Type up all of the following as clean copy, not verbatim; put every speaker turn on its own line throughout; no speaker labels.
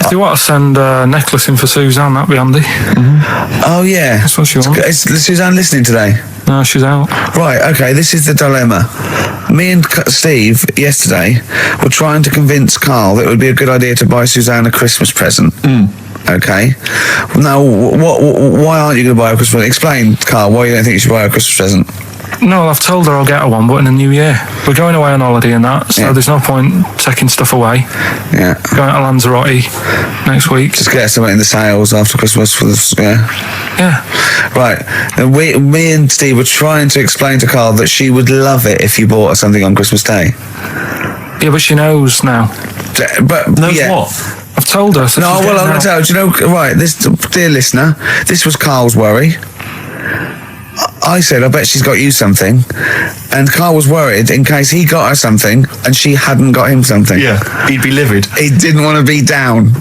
If they want to send a necklace in for Suzanne, that'd be handy.
Oh, yeah.
That's what she wants.
Is Suzanne listening today?
No, she's out.
Right, okay, this is the dilemma. Me and Steve, yesterday, were trying to convince Karl that it would be a good idea to buy Suzanne a Christmas present. Okay? Now, why aren't you going to buy her a Christmas present? Explain, Karl, why you don't think you should buy her a Christmas present.
No, I've told her I'll get her one, but in the new year. We're going away on holiday and that, so there's no point taking stuff away.
Yeah.
Going to Lanzarote next week.
Just get her something in the sales after Christmas for this,
Yeah.
Right. And me and Steve were trying to explain to Karl that she would love it if you bought her something on Christmas Day.
Yeah, but she knows now.
But
knows what?
I've told her. So
no, well, I'm going to tell you. Do you know, right, this, dear listener, this was Karl's worry. I said, I bet she's got you something. And Karl was worried in case he got her something and she hadn't got him something.
Yeah, he'd be livid.
He didn't want to be down.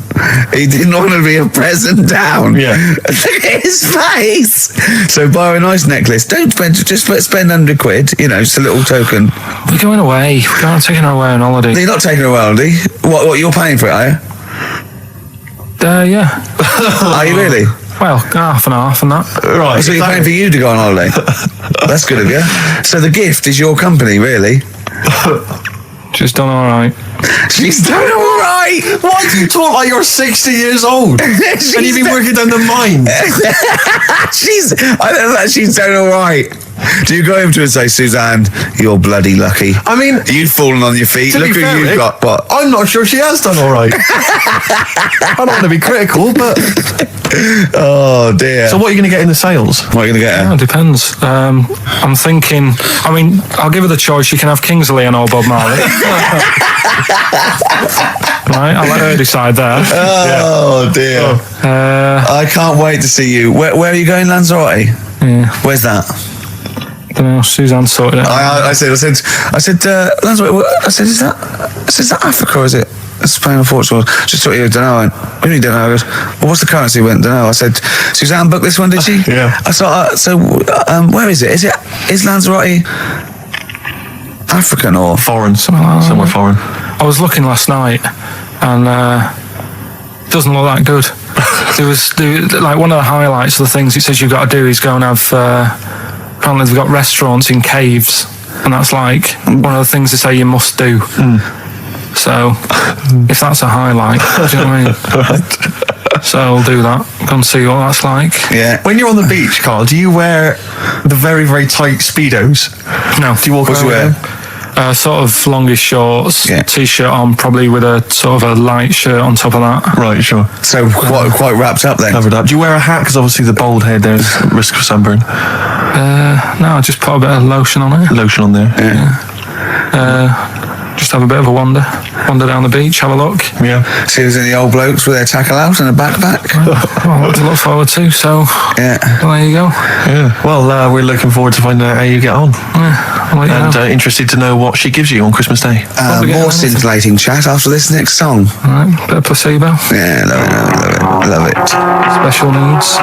He didn't want to be a present down.
Yeah.
Look at his face. So buy her a nice necklace. Don't spend, just spend £100, you know, just a little token.
We're going away. We're going taking her away on holiday.
You're not taking her away on holiday? What, you're paying for it, are you?
Yeah.
Are you really?
Well, half and half and that.
Right.
So you're paying for you to go on holiday? That's good of you. So the gift is your company, really?
She's done all right.
She's done all right.
Why do you talk like you're 60 years old? And you've been working down the mine.
I know that she's done all right. Do you go over to her and say, Suzanne, you're bloody lucky?
I mean,
you've fallen on your feet. Look who you've got. What?
I'm not sure she has done all right. I don't want to be critical, but...
Oh, dear.
So what are you going to get in the sales?
What are you going to get her?
It depends. I'm thinking... I mean, I'll give her the choice. She can have Kingsley and old Bob Marley. Right, I'll let her decide there.
Oh, dear. I can't wait to see you. Where are you going, Lanzarote?
Yeah.
Where's that?
I don't know, Suzanne sorted it out.
I said, Lanzarote, I said, is that Africa or is it Spain or Portugal? Just thought you don't know. I went, really don't know. I goes, well, what's the currency? Went, don't know. I said, Suzanne booked this one, did she?
Yeah.
I thought, where is it? Is Lanzarote African or
foreign? Somewhere foreign.
I was looking last night and it doesn't look that good. There was like one of the highlights of the things it says you've got to do is go and have... apparently they've got restaurants in caves, and that's like one of the things they say you must do. So, if that's a highlight, do you know what I mean?
Right.
So I'll do that. Go and see what that's like.
Yeah.
When you're on the beach, Karl, do you wear the very, very tight Speedos?
No.
Do you walk around with them?
Sort of longish shorts,
Yeah.
T-shirt on, probably with a sort of a light shirt on top of that.
Right, sure.
So quite wrapped up then?
Covered up. Do you wear a hat? Because obviously the bald head, there's risk of sunburn.
No, I just put a bit of lotion on it.
Lotion on there.
Yeah.
Just have a bit of a wander down the beach, have a look.
Yeah.
See if there's any old blokes with their tackle out and a backpack.
Well, to look forward to, so
Yeah.
well, there you go.
Yeah. Well, we're looking forward to finding out how you get on.
Yeah, I'll let you know.
And interested to know what she gives you on Christmas Day.
More scintillating chat after this next song.
All right, bit of placebo.
Yeah, love it.
Special needs.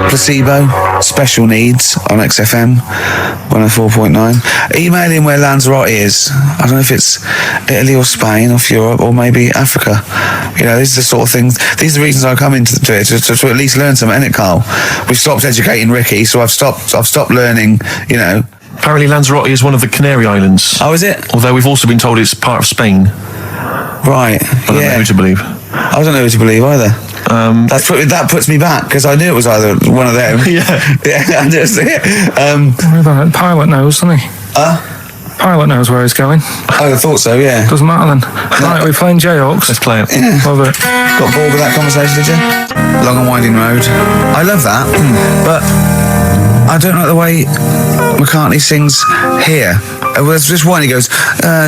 Placebo, Special Needs on XFM 104.9. Email in where Lanzarote is. I don't know if it's Italy or Spain or Europe or maybe Africa. You know, these are the sort of things, these are the reasons I come into it, to at least learn something, innit, Karl? We've stopped educating Ricky, so I've stopped learning, you know.
Apparently Lanzarote is one of the Canary Islands.
Oh, is it?
Although we've also been told it's part of Spain.
Right,
I don't know who to believe.
I don't know who to believe either. That puts me back, because I knew it was either one of them.
Yeah.
I just,
What about it? Pilot knows, doesn't he? Pilot knows where he's going.
I thought so, yeah.
Doesn't matter then. Right, we're playing Jayhawks.
Let's play it.
Yeah.
Love it.
Got bored with that conversation, did you? Long and winding road. I love that, but I don't like the way McCartney sings here. There's just one, he goes,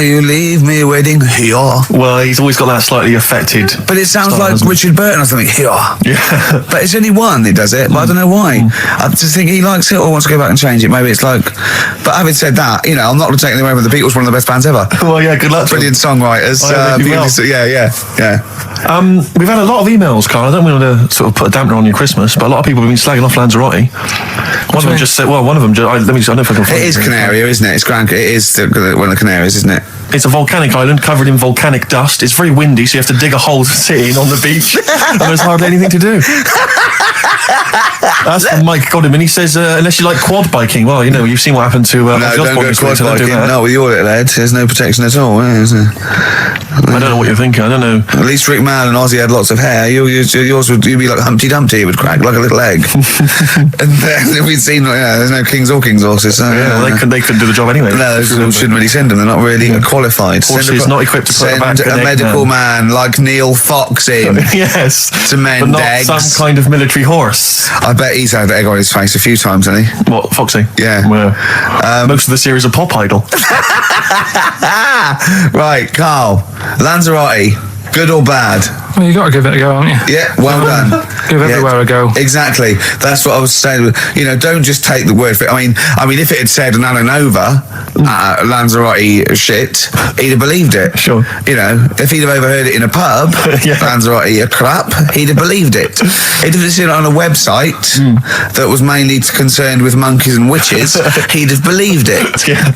you leave me waiting here.
Well, he's always got that slightly affected
But it sounds
style,
like Richard Burton or something, here.
Yeah.
But it's only one that does it, but I don't know why. I just think he likes it or wants to go back and change it. Maybe it's like... But having said that, you know, I'm not taking away from the Beatles, one of the best bands ever.
Well, yeah, good luck to
Brilliant songwriters.
I know they do
beautiful,
well.
yeah.
We've had a lot of emails, Carl. I don't want to sort of put a dampener on your Christmas, but a lot of people have been slagging off Lanzarote. One of them just said, I don't know if I can find
It is Canaria, isn't it? It's Grand. It is one of the Canaries, isn't it?
It's a volcanic island covered in volcanic dust. It's very windy, so you have to dig a hole to sit in on the beach, and there's hardly anything to do. That's from Mike Godham, he says, unless you like quad biking, well, you've seen what happened to...
no, don't go quad biking. Not with your little head. There's no protection at all, is there?
I don't know what you're thinking. I don't know.
At least Rick Mann and Ozzy had lots of hair. Yours would be like Humpty Dumpty. It would crack like a little egg. And then we've seen, there's no kings or kings horses. So,
they couldn't do the job anyway.
No, we shouldn't really send them. They're not really qualified.
Horses not equipped to put back
a medical man like Neil Fox in.
Yes.
To mend
but not
eggs.
some kind of military horse.
I bet he's had egg on his face a few times, hasn't he?
What, Foxy?
Yeah.
Well, most of the series are Pop Idol.
Right, Carl. Lanzarote, good or bad?
Well, you got to give it a go, haven't you?
Yeah, well done.
Give everywhere a go.
Exactly. That's what I was saying. Don't just take the word for it. I mean, if it had said an Alanova, Lanzarote shit, he'd have believed it.
Sure.
If he'd have overheard it in a pub, Lanzarote a crap, he'd have believed it. He'd have seen it on a website that was mainly concerned with monkeys and witches, he'd have believed it.
Yeah.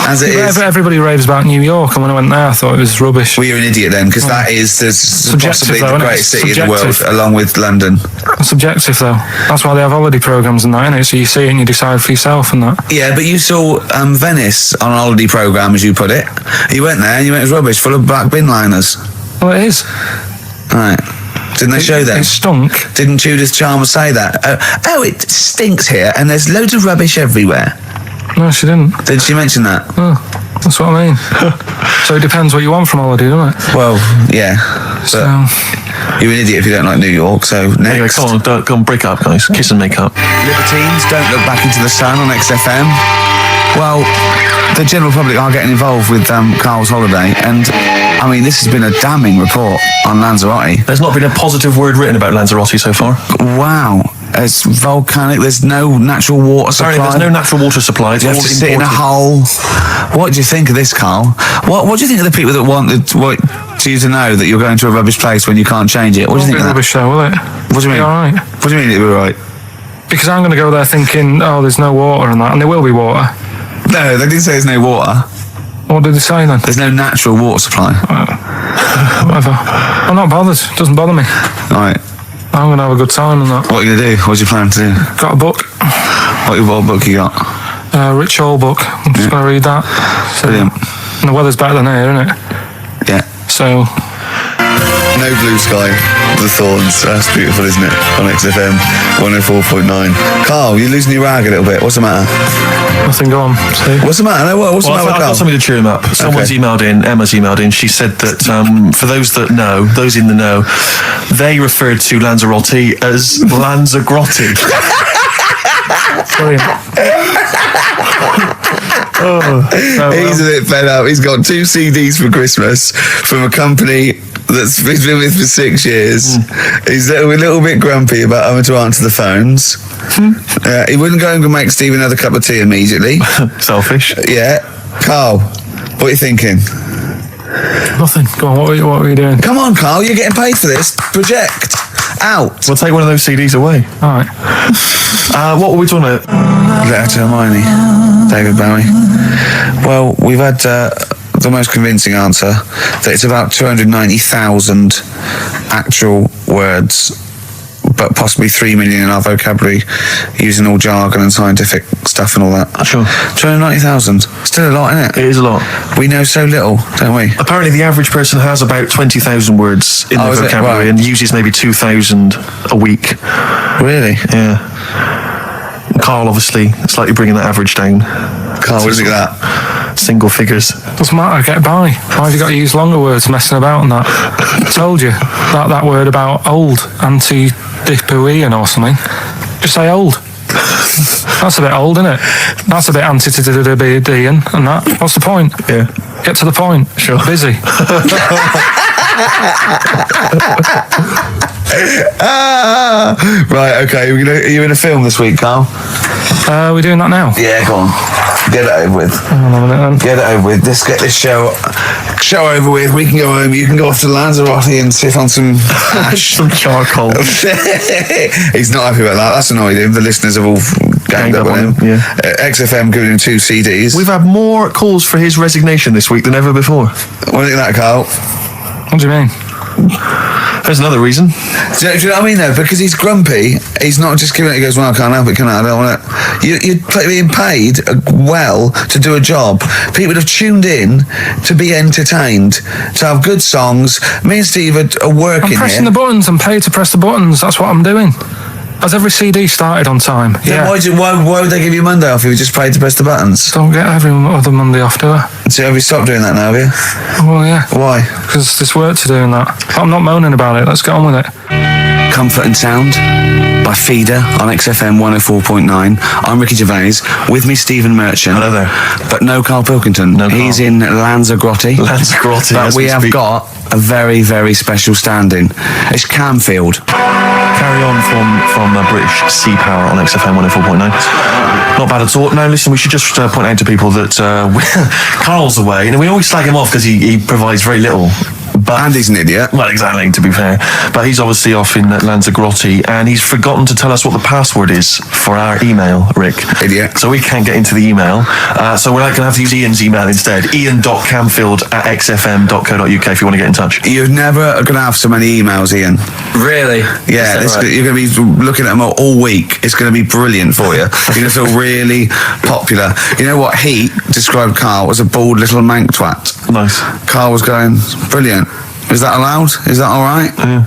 As it is.
Everybody raves about New York, and when I went there, I thought it was rubbish.
Well, you're an idiot then, because that is possibly the greatest city in the world, along with London.
Subjective though. That's why they have holiday programs and that, innit? So you see it and you decide for yourself and that.
Yeah, but you saw Venice on a holiday program, as you put it. You went there and you went, it was rubbish, full of black bin liners.
Well, it is.
Right. Didn't they show that?
It stunk.
Didn't Judith Chalmers say that? It stinks here and there's loads of rubbish everywhere.
No, she didn't.
Did she mention that?
Oh, that's what I mean. So it depends what you want from holiday, doesn't it?
Well, yeah.
So
you're an idiot if you don't like New York, so next.
Anyway, go on, break up, guys. Kiss and make up.
Libertines, don't look back into the sun on XFM. Well, the general public are getting involved with Carl's holiday, and this has been a damning report on Lanzarote.
There's not been a positive word written about Lanzarote so far.
Wow. It's volcanic. There's no natural water supply.
Sorry, there's no natural water supply.
You have to sit in a hole. What do you think of this, Carl? What do you think of the people that want you to know that you're going to a rubbish place when you can't change it? What do you think of that?
Rubbish though, will it?
What do you mean?
All right.
What do you mean it'll be right?
Because I'm going to go there thinking, there's no water and that, and there will be water.
No, they didn't say there's no water.
What did they say then?
There's no natural water supply.
Whatever. I'm not bothered. It doesn't bother me.
Right.
I'm going to have a good time and that.
What are you going to do? What's your plan to do?
Got a book.
What book you got?
Rich Hall book. I'm just going to read that.
Brilliant.
And the weather's better than here, isn't it?
Yeah.
So...
No blue sky, the thorns. That's beautiful, isn't it? On XFM 104.9. Carl, you're losing your rag a little bit. What's the matter?
Nothing, go on. See?
What's the matter? What's the matter with
I've
Carl?
got something to cheer him up. Someone's emailed in, Emma's emailed in, she said that for those that know, those in the know, they referred to Lanzarote as Lanzagrotte.
Brilliant.
He's a bit fed up. He's got 2 CDs for Christmas from a company that's been with for 6 years. He's a little bit grumpy about having to answer the phones. He wouldn't go and make Steve another cup of tea immediately.
Selfish.
Yeah. Carl, what are you thinking?
Nothing. Go on, what were you doing?
Come on, Carl, you're getting paid for this. Project. Out.
We'll take one of those CDs away.
All right.
What were we talking about?
Letter to Hermione. David Bowie. Well, we've had the most convincing answer that it's about 290,000 actual words, but possibly 3 million in our vocabulary, using all jargon and scientific stuff and all that.
Sure.
290,000. Still a lot, isn't it?
It is a lot.
We know so little, don't we?
Apparently the average person has about 20,000 words in their vocabulary and uses maybe 2,000 a week.
Really?
Yeah. Carl obviously slightly bringing that average down.
Carl, what do you think of that?
Single figures.
Doesn't matter, get by. Why have you got to use longer words messing about and that? I told you, that word about old, anti-dipuian or something. Just say old. That's a bit old, isn't it? That's a bit anti-dipuian and that. What's the point?
Yeah.
Get to the point.
Sure.
Busy.
Right, okay. Are you in a film this week, Carl?
We're doing that now.
Yeah, go on. Get it over with.
Hang on a minute, then.
Get it over with. Let's get this show over with. We can go home. You can go off to Lanzarote and sit on some ash.
Some charcoal.
He's not happy about that. That's annoyed him. The listeners have all ganged up on him.
Yeah.
XFM giving him 2 CDs.
We've had more calls for his resignation this week than ever before.
What do you think of that, Carl?
What do you mean?
There's another reason.
Do you know what I mean, though? Because he's grumpy, he's not just giving it, he goes, well, I can't help it, can I? I don't want it. You're being paid well to do a job. People have tuned in to be entertained, to have good songs. Me and Steve are working
I'm pressing
here.
the buttons. I'm paid to press the buttons. That's what I'm doing. Has every CD started on time?
Then why would they give you Monday off if you just paid to press the buttons?
Don't get every other Monday off, do I?
So have you stopped doing that now, have you?
Well, yeah.
Why?
Because there's work to do in that. I'm not moaning about it. Let's get on with it.
Comfort and Sound by Feeder on XFM 104.9. I'm Ricky Gervais. With me, Stephen Merchant.
Hello there.
But no Carl Pilkington.
No Carl.
He's in Lanzarote.
Lanzarote,
But
as
we
we
have
speak.
got a very, very special stand-in. It's Camfield.
Carry on from British Sea Power on XFM 104.9. Not bad at all. No, listen, we should just point out to people that Carl's away, and we always slag him off because he provides very little. But,
And he's an idiot.
well, exactly, to be fair. But he's obviously off in Lanzarote, and he's forgotten to tell us what the password is for our email, Rick.
Idiot.
So we can't get into the email. So we're going to have to use Ian's email instead. ian.camfield@xfm.co.uk if you want to get in touch.
You're never going to have so many emails, Ian.
Really?
Yeah,
Is that right?
you're going to be looking at them all week. It's going to be brilliant for you. You're going to feel really popular. You know what? He described Carl as a bald little mank twat.
Nice.
Carl was going, brilliant. Is that allowed? Is that all right?
Yeah.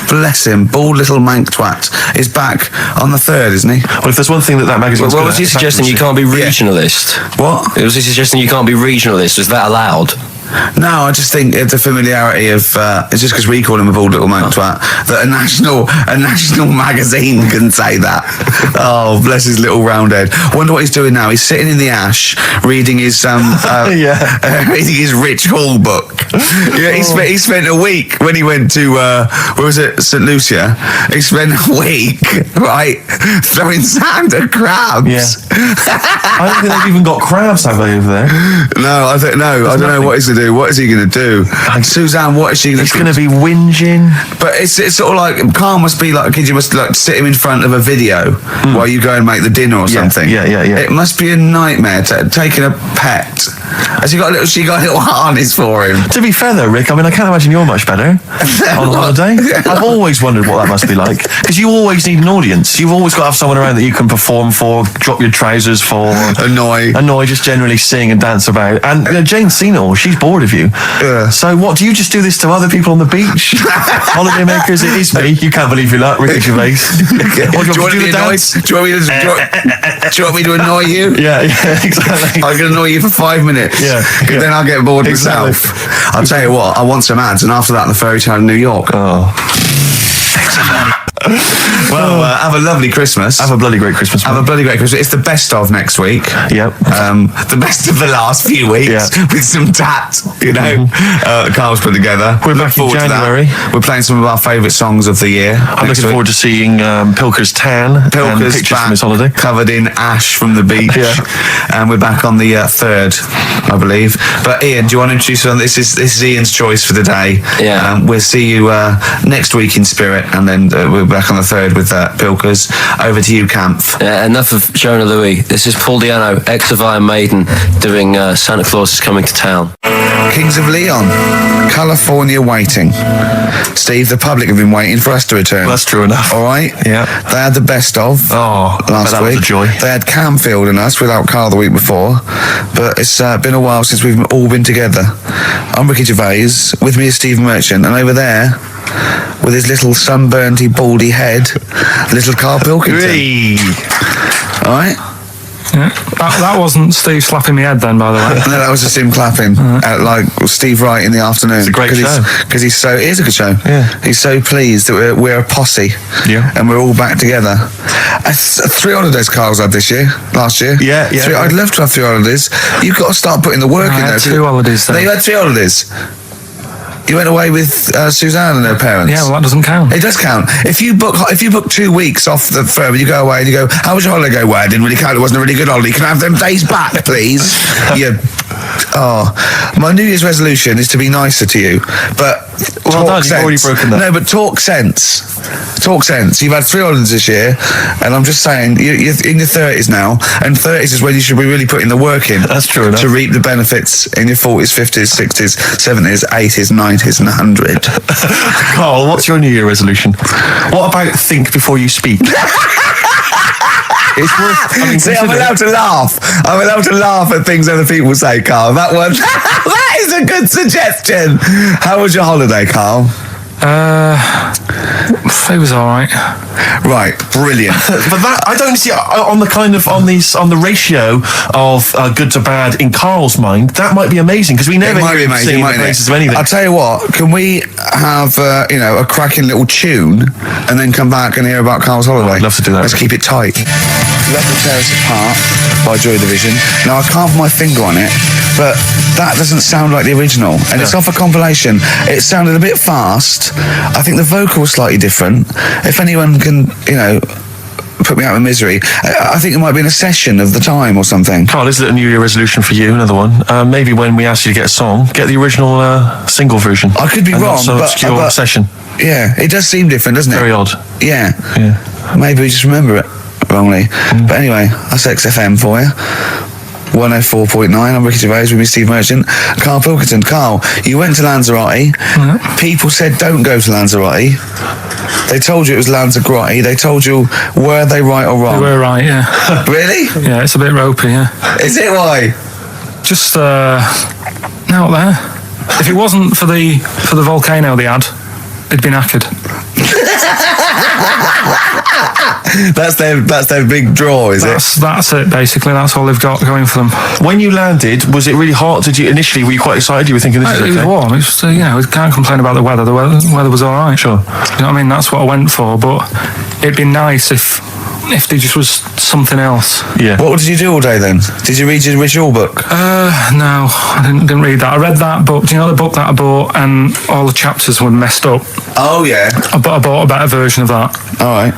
Bless him. Bald little mank twat is back on the 3rd, isn't he?
Well, if there's one thing that magazine's
Well,
good
was he
at, it's
suggesting you
accuracy.
can't be regionalist?
What?
Was he suggesting you can't be regionalist? Is that allowed?
No, I just think it's a familiarity of it's just because we call him a bald little mank twat that a national magazine can say that. Oh, bless his little round head. Wonder what he's doing now. He's sitting in the ash reading his reading his Rich Hall book. Yeah, he spent a week when he went to where was it, St. Lucia. He spent a week right throwing sand at crabs.
Yeah. I don't think they've even got crabs, have they, over there?
No, I don't know. I don't know what he's going to do. What is he going to do? Suzanne, what is she going to
It's
do?
going to be whinging.
But it's sort of like Carl must be like a kid. You must like sit him in front of a video while you go and make the dinner or something.
Yeah.
It must be a nightmare taking a pet. Has she got a little harness for him?
To be fair though, Rick, I mean, I can't imagine you're much better on holiday. I've always wondered what that must be like. Because you always need an audience. You've always got to have someone around that you can perform for, drop your trousers for.
Annoy,
just generally sing and dance about. And Jane's seen it all. She's bored of you.
Yeah.
So what, do you just do this to other people on the beach? Holiday makers, it is me. You can't believe your luck, Ricky Gervais. What,
do you want me to annoy? Do you want me to annoy you?
Yeah, exactly.
I can annoy you for 5 minutes.
Yeah.
Then I'll get bored
Exactly.
myself. I'll tell you what, I want some ads, and after that, the fairy tale in New York.
Oh.
Well, have a lovely Christmas.
Have a bloody great Christmas.
Have a bloody great Christmas. It's the best of next week.
Yep.
The best of the last few weeks
Yeah.
with some tat, you know. Carl's put together.
We're
Look
back in
forward to that.
January.
We're playing some of our favourite songs of the year.
I'm looking forward to seeing Pilker's tan and
Pilker's
pictures
back,
from his holiday.
covered in ash from the beach.
Yeah.
And we're back on the 3rd, I believe. But Ian, do you want to introduce us? This is Ian's choice for the day.
Yeah.
We'll see you next week in spirit, and then we're back on the 3rd with Pilkers. Over to you, Kampf.
Enough of Jonah Louis. This is Paul Di'Anno, ex of Iron Maiden, doing Santa Claus is Coming to Town.
Kings of Leon, California Waiting. Steve, the public have been waiting for us to return.
That's true enough.
All right?
Yeah.
They had the best of
Oh,
last
that was
week.
a joy.
They had Camfield and us without Carl the week before. But it's been a while since we've all been together. I'm Ricky Gervais. With me is Steve Merchant. And over there, with his little sunburnty, baldy head, little Karl Pilkington.
Hey.
All right?
Yeah. That wasn't Steve slapping me head then, by the way.
No, that was just him clapping, like Steve Wright in the afternoon.
It's a great show.
Because it is a good show.
Yeah.
He's so pleased that we're a posse.
Yeah.
And we're all back together. 3 holidays Carl's had last year.
Yeah.
I'd love to have 3 holidays. You've got to start putting the work
I
in
had
there.
2 holidays then.
No, you had 3 holidays. You went away with Suzanne and her parents.
Yeah, well, that doesn't count.
It does count. If you book 2 weeks off the firm and you go away and you go, how was your holiday? Go, well, I didn't really count. It wasn't a really good holiday. Can I have them days back, please? My New Year's resolution is to be nicer to you, but
Well done,
talk
you've already
sense.
broken that.
No, but talk sense. Talk sense. You've had 3 holidays this year, and I'm just saying, you're in your 30s now, and 30s is when you should be really putting the work in.
That's true enough.
To reap the benefits in your 40s, 50s, 60s, 70s, 80s, 90s, and 100.
Carl, what's your New Year resolution? What about think before you speak? It's worth.
See, I'm allowed to laugh. I'm allowed to laugh at things other people say, Carl. That one, that is a good suggestion. How was your holiday, Carl?
It was all right.
Right, brilliant.
But that I don't see on the ratio of good to bad in Carl's mind. That might be amazing because we never
It might be
hear him
amazing,
singing the
mightn't it?
praises of anything.
I'll tell you what. Can we have a cracking little tune and then come back and hear about Carl's holiday?
I'd love to do that.
Let's keep it tight. Let the Tear Us Apart by Joy Division. Now I can't put my finger on it, but that doesn't sound like the original, and it's off a compilation. It sounded a bit fast. I think the vocal was slightly different. If anyone can, put me out of misery, I think it might be in a session of the time or something.
Carl, is it a New Year resolution for you? Another one. Maybe when we ask you to get a song, get the original single version.
I could be
and
wrong,
not some
but
obscure session.
Yeah, it does seem different, doesn't it?
Very odd.
Yeah.
Yeah.
Maybe we just remember it wrongly. But anyway, that's XFM for you. 104.9. I'm Ricky Gervais with me, Steve Merchant. Karl Pilkington. Karl, you went to Lanzarote. People said don't go to Lanzarote. They told you it was Lanzarote. They told you, were they right or wrong?
They were right, yeah.
Really?
Yeah, it's a bit ropey, yeah.
Is it why?
Just out there. If it wasn't for the volcano they had, it'd been knackered.
That's their big draw, is it?
That's it, basically. That's all they've got going for them.
When you landed, was it really hot? Were you quite excited? You were thinking this is
It
okay?
was warm. It's just, we can't complain about the weather. The weather was all right.
Sure.
You know what I mean? That's what I went for. But it'd be nice if there just was something else.
Yeah.
What did you do all day then? Did you read your ritual book?
No, I didn't read that. I read that book. Do you know the book that I bought? And all the chapters were messed up.
Oh, yeah.
I bought a better version of that.
All right.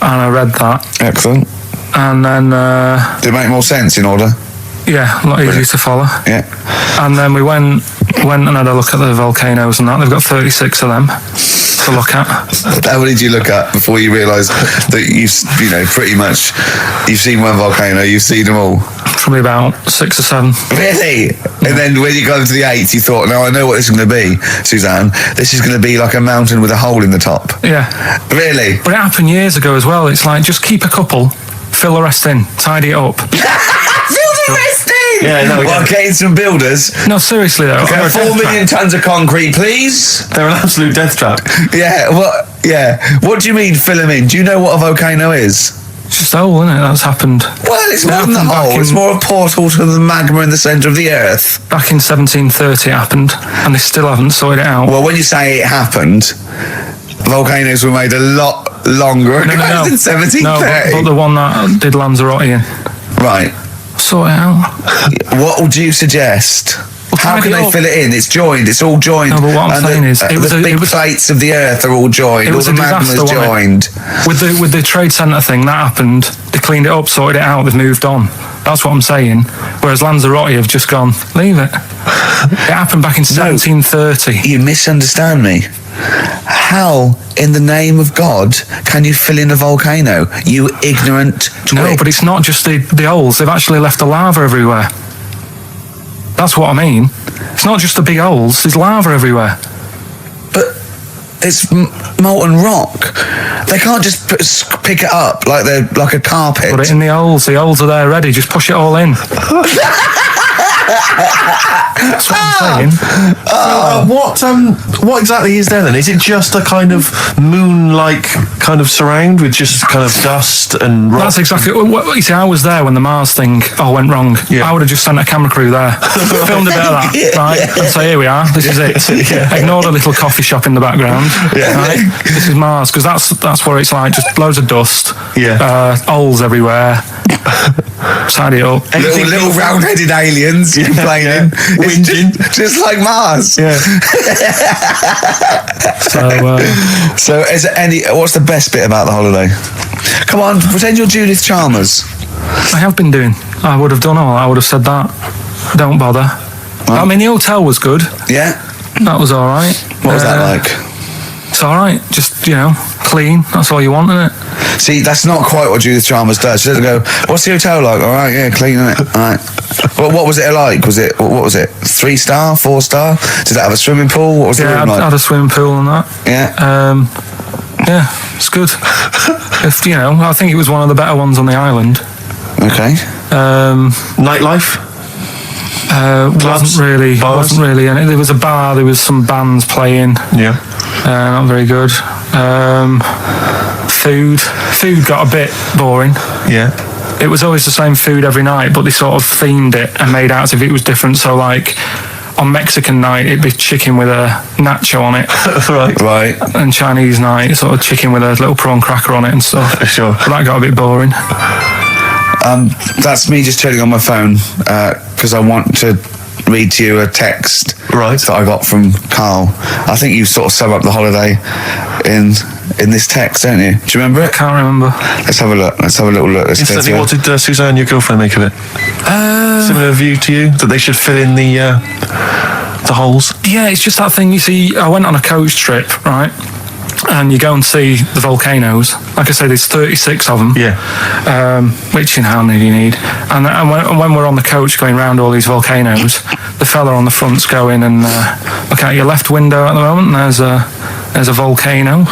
And I read that.
Excellent.
And then,
Did it make more sense in order?
yeah, a lot easier to follow.
Yeah.
And then we went and had a look at the volcanoes and that. They've got 36 of them to look at.
How many did you look at before you realised that pretty much you've seen one volcano, you've seen them all?
Probably about 6 or 7.
Really? And then when you got into the 8th, you thought, now I know what this is going to be, Suzanne. This is going to be like a mountain with a hole in the top.
Yeah.
Really?
But it happened years ago as well. It's like, just keep a couple, fill the rest in, tidy it up.
Fill the rest in!
Yeah, no,
Well, getting some builders.
No, seriously though.
Okay, 4 million tons of concrete, please.
They're an absolute death trap.
Yeah, what do you mean fill them in? Do you know what a volcano is?
It's just a hole, isn't it? That's happened.
Well, it's
It
more than the
happened back
hole. It's
in-
more a portal to the magma in the centre of the earth.
Back in 1730 it happened, and they still haven't sorted it out.
Well, when you say it happened, volcanoes were made a lot longer ago
No.
than 1730.
No, but the one that did Lanzarote in.
Right.
Sort it out.
What would you suggest? How
tidy
can
it
they
up.
fill it in? It's joined. It's all joined.
No, but what I'm
And
saying is, it was
the
a-
big
it was-
plates of the earth are all joined.
It
All
was
the
a
magma's
disaster, wasn't
joined.
With the trade centre thing, that happened. They cleaned it up, sorted it out, they've moved on. That's what I'm saying. Whereas Lanzarote have just gone, leave it. It happened back in 1730.
You misunderstand me. How, in the name of God, can you fill in a volcano? You ignorant twit.
No, but it's not just the holes. They've actually left the lava everywhere. That's what I mean. It's not just the big holes. There's lava everywhere.
But it's molten rock. They can't just pick it up like they're like a carpet.
Put it in the holes. The holes are there ready. Just push it all in. That's what I'm saying.
What exactly is there then? Is it just a kind of moon-like kind of surround with just kind of dust and rock?
That's exactly what you see. I was there when the Mars thing all went wrong.
Yeah.
I would have just sent a camera crew there, filmed a bit of that,
Yeah,
right?
yeah.
And say, here we are. This is it. Ignore the little coffee shop in the background. Right? This is Mars, because that's what it's like. Just loads of dust.
Yeah.
Holes everywhere. tidy it up.
Little round-headed aliens complaining, whinging, just like Mars.
Yeah.
So, is there what's the best bit about the holiday? Come on, pretend you're Judith Chalmers.
I have been doing. I would have done all. I would have said that. Don't bother. I mean, the hotel was good.
Yeah.
That was all right.
What was that like?
It's all right. Just, clean. That's all you want, isn't it?
See, that's not quite what Judith Chalmers does. She doesn't go, what's the hotel like? All right, yeah, clean, isn't it? All right. Well, what was it like? What was it? 3-star, 4-star? Did it have a swimming pool? What was the room like?
Yeah, had a swimming pool and that.
Yeah.
Yeah, it's good. I think it was one of the better ones on the island.
Okay.
Nightlife?
Wasn't really. And there was a bar. There was some bands playing.
Yeah.
Not very good. Food got a bit boring.
Yeah.
It was always the same food every night, but they sort of themed it and made out as if it was different. So, like, on Mexican night, it'd be chicken with a nacho on it.
Right.
And Chinese night, sort of chicken with a little prawn cracker on it and stuff.
Sure.
But that got a bit boring.
That's me just turning on my phone because I want to read to you a text that I got from Karl. I think you sort of sum up the holiday in this text, don't you? Do you remember it?
I can't remember.
Let's have a look. Let's have a little look.
Instantly, what did Suzanne, your girlfriend, make of it? Similar view to you, that they should fill in the holes?
Yeah, it's just that thing. You see, I went on a coach trip, right? And you go and see the volcanoes. Like I say, there's 36 of them.
Yeah.
Which, how many do you need? And when we're on the coach going round all these volcanoes, the fella on the front's going and look out your left window at the moment, and there's a volcano.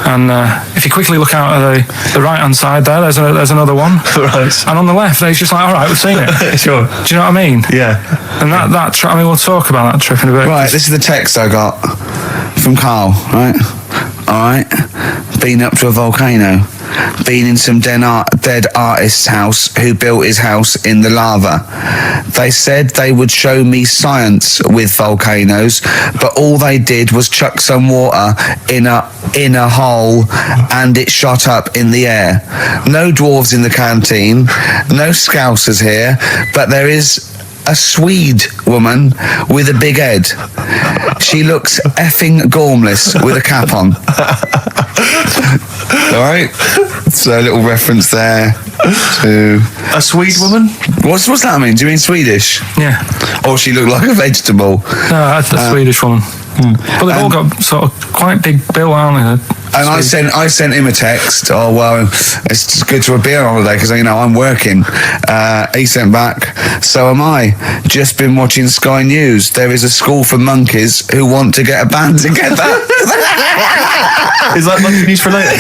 And if you quickly look out at the right-hand side there, there's another one.
Right.
And on the left, it's just like, all right, we've seen it.
Sure.
Do you know what I mean?
Yeah.
And that trip, we'll talk about that trip in a bit.
Right, this is the text I got from Karl, right? All right. Been up to a volcano. Been in some dead artist's house who built his house in the lava. They said they would show me science with volcanoes, but all they did was chuck some water in a hole and it shot up in the air. No dwarves in the canteen, no scousers here, but there is a Swede woman with a big head. She looks effing gormless with a cap on. Alright? So a little reference there to...
A Swede woman?
What's that mean? Do you mean Swedish?
Yeah.
Or she looked like a vegetable?
No, that's a Swedish woman. But they've all got sort of quite big bill, aren't they?
And I sent him a text. Oh well, it's good to be on holiday because I'm working. He sent back. So am I. Just been watching Sky News. There is a school for monkeys who want to get a band together.
Is that monkey news for later?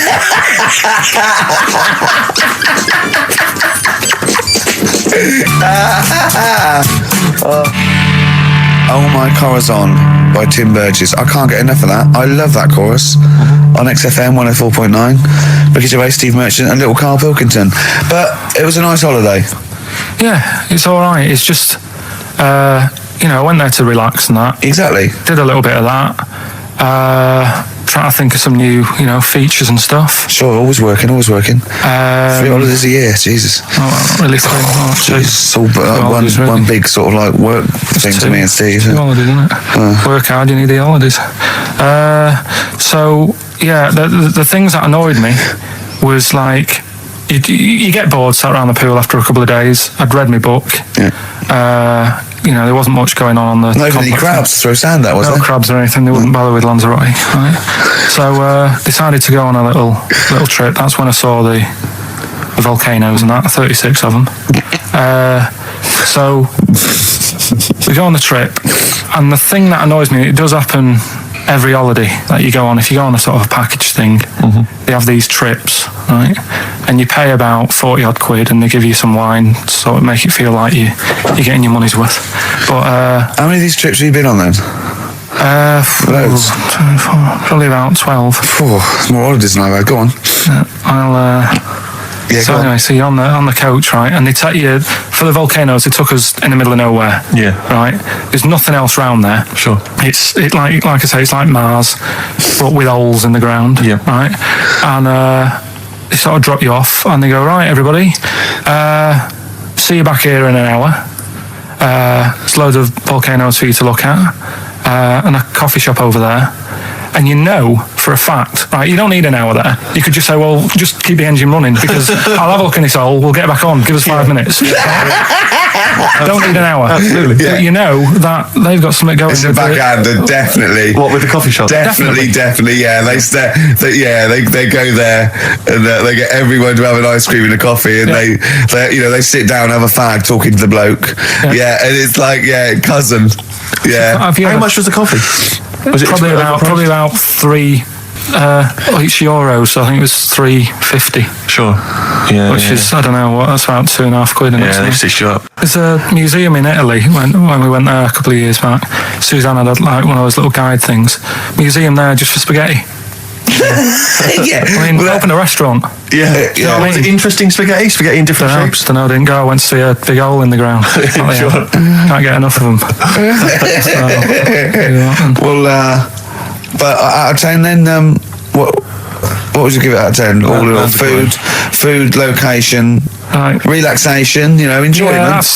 Oh My Corazon by Tim Burgess. I can't get enough of that. I love that chorus on XFM 104.9. Ricky Gervais, Steve Merchant and little Karl Pilkington. But it was a nice holiday.
Yeah, it's all right. It's just, I went there to relax and that.
Exactly.
Did a little bit of that. Trying to think of some new, features and stuff.
Sure, always working. 3 holidays a year, Jesus.
Oh, not really 3. Oh,
it's all one big sort of like work thing to me and Steve.
2 holidays, isn't it? Work hard, you need the holidays. So, yeah, the things that annoyed me was like, you get bored, sat around the pool after a couple of days. I'd read my book.
Yeah.
There wasn't much going on the
not even any crabs to throw sand at, was there?
No crabs or anything. They wouldn't bother with Lanzarote. Right? So decided to go on a little trip. That's when I saw the volcanoes and that, 36 of them. So we go on the trip, and the thing that annoys me, it does happen every holiday that you go on. If you go on a sort of a package thing, they have these trips, right? And you pay about 40 odd quid, and they give you some wine to sort of make it feel like you're getting your money's worth. But
how many of these trips have you been on then?
Loads. Probably about 12.
More holidays than I've had. Go on.
So anyway, so you're on the coach, right? And they take you for the volcanoes. They took us in the middle of nowhere.
Yeah.
Right. There's nothing else round there.
Sure.
It's like I say, it's like Mars, but with holes in the ground.
Yeah.
Right. And they sort of drop you off and they go, right, everybody, see you back here in an hour. There's loads of volcanoes for you to look at, and a coffee shop over there. And you know for a fact, right, you don't need an hour there. You could just say, well, just keep the engine running because I'll have a look in this hole, we'll get back on, give us 5 minutes. Don't need an hour.
Absolutely.
But you know that they've got something going.
It's a backhander, definitely.
What, with the coffee shop?
Definitely, yeah. They go there and they get everyone to have an ice cream and a coffee, and they sit down, have a fag, talking to the bloke. Yeah, and it's like, cousin. Yeah.
How much was the coffee? Was it
probably about €3 each euro, so I think it was $3.50.
Sure. Yeah.
Which is, I don't know what, that's about £2.50.
Yeah, they stitched you up.
There's a museum in Italy when we went there a couple of years back. Suzanne had like one of those little guide things. Museum there just for spaghetti.
Yeah.
I mean, we opened a restaurant.
Yeah. Was it interesting spaghetti? Spaghetti in different shapes?
I didn't go. I went to see a big hole in the ground.
Sure.
Can't get enough of them.
Well, but out of 10 then, what would you give it out of 10? All in all, food, location,
Right.
relaxation, enjoyment.
Yeah, that's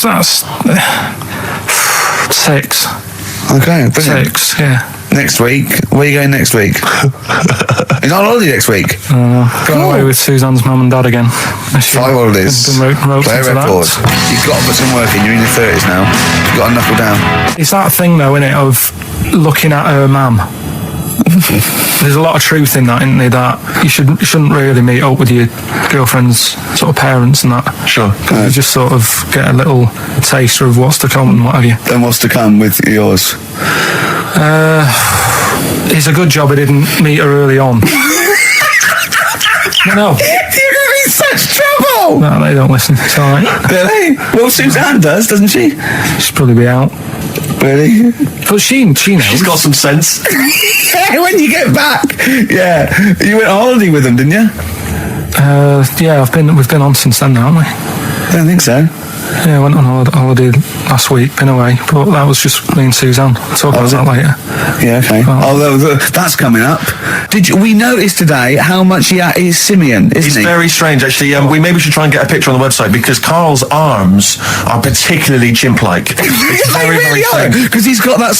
6.
Okay, brilliant.
6, yeah.
Next week, where are you going next week? You're not on holiday next week.
Going away with Suzanne's mum and dad again.
5 holidays.
Been
Play a record. You've got to put some work in. You're in your 30s now. You've got to knuckle down.
It's that thing though, innit, of looking at her mum. There's a lot of truth in that, isn't there? That you shouldn't really meet up with your girlfriend's sort of parents and that.
Sure.
You just sort of get a little taster of what's to come and what have you.
Then what's to come with yours?
It's a good job I didn't meet her early on. No.
You're going to be in such trouble!
No, they don't listen. It's all right.
Really? Well, Suzanne does, doesn't she?
She'll probably be out.
Really?
But she knows.
She's got some sense.
When you get back. Yeah. You went on holiday with them, didn't you?
Yeah, we've been on since then now, haven't we?
I don't think so.
Yeah, I went on holiday last week, been away, but that was just me and Suzanne. I'll talk about that later.
Yeah, okay. Although that's coming up. We noticed today how much he is simian, isn't he?
It's very strange, actually. We maybe should try and get a picture on the website because Karl's arms are particularly chimp-like. It's very, very strange.
Because he's got that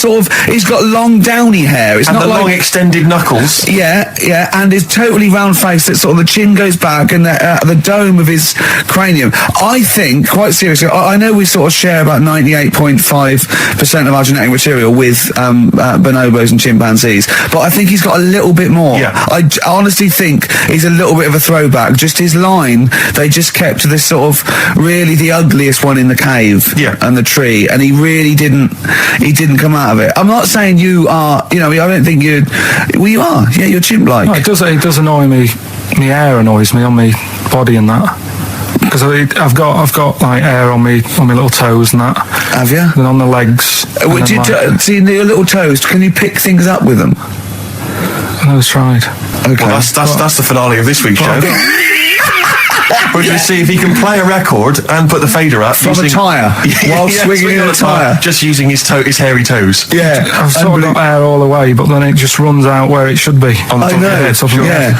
he's got long downy hair. It's
and
not
the
like
long extended knuckles.
Yeah, and his totally round face. That sort of the chin goes back and the dome of his cranium. I think, quite seriously, I know we sort of share about 98.5% of our genetic material with bonobos and chimpanzees, but I think he's got a little bit more.
Yeah.
I honestly think he's a little bit of a throwback. Just his line, they just kept to this sort of really the ugliest one in the cave and the tree, and he really didn't come out of it. I'm not saying you are, I don't think you are. Yeah, you're chimp-like.
No, it does annoy me. My hair annoys me on my body and that. Because I've got like hair on my little toes and that.
Have you?
And on the legs.
See your little toes? Can you pick things up with them?
I never tried.
Okay.
Well, that's the finale of this week's show. We're going to see if he can play a record and put the fader up
from a tyre while swinging in a tyre,
just using his hairy toes.
Yeah,
I've sort of got hair all the way, but then it just runs out where it should be. On the top of your head,
sure. Yeah.